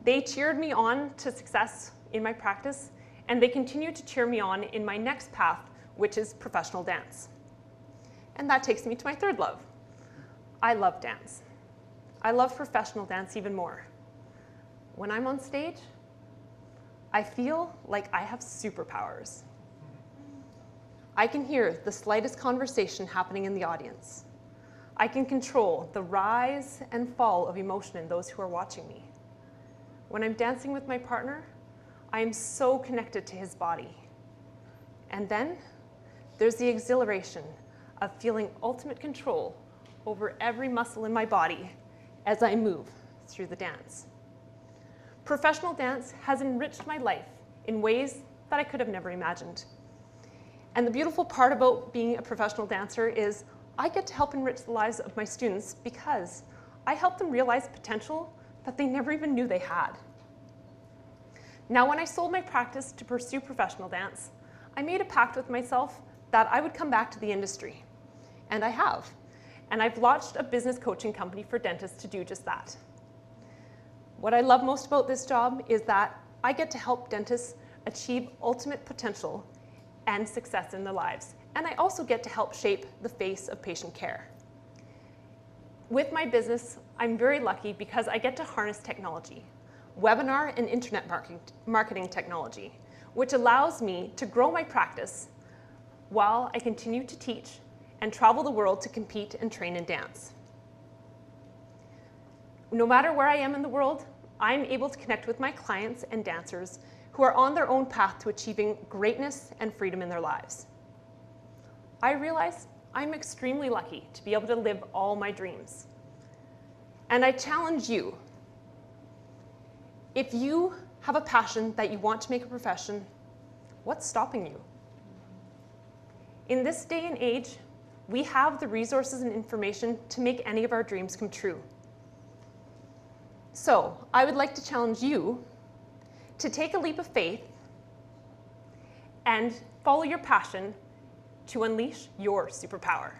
They cheered me on to success in my practice, and they continue to cheer me on in my next path, which is professional dance. And that takes me to my third love. I love dance. I love professional dance even more. When I'm on stage, I feel like I have superpowers. I can hear the slightest conversation happening in the audience. I can control the rise and fall of emotion in those who are watching me. When I'm dancing with my partner, I am so connected to his body. And then there's the exhilaration of feeling ultimate control over every muscle in my body as I move through the dance. Professional dance has enriched my life in ways that I could have never imagined. And the beautiful part about being a professional dancer is I get to help enrich the lives of my students because I help them realize potential that they never even knew they had. Now, when I sold my practice to pursue professional dance, I made a pact with myself that I would come back to the industry. And I have. And I've launched a business coaching company for dentists to do just that. What I love most about this job is that I get to help dentists achieve ultimate potential and success in their lives. And I also get to help shape the face of patient care. With my business, I'm very lucky because I get to harness technology, webinar and internet marketing technology, which allows me to grow my practice while I continue to teach and travel the world to compete and train in dance. No matter where I am in the world, I'm able to connect with my clients and dancers who are on their own path to achieving greatness and freedom in their lives. I realize I'm extremely lucky to be able to live all my dreams. And I challenge you, if you have a passion that you want to make a profession, what's stopping you? In this day and age, we have the resources and information to make any of our dreams come true. So I would like to challenge you to take a leap of faith and follow your passion to unleash your superpower.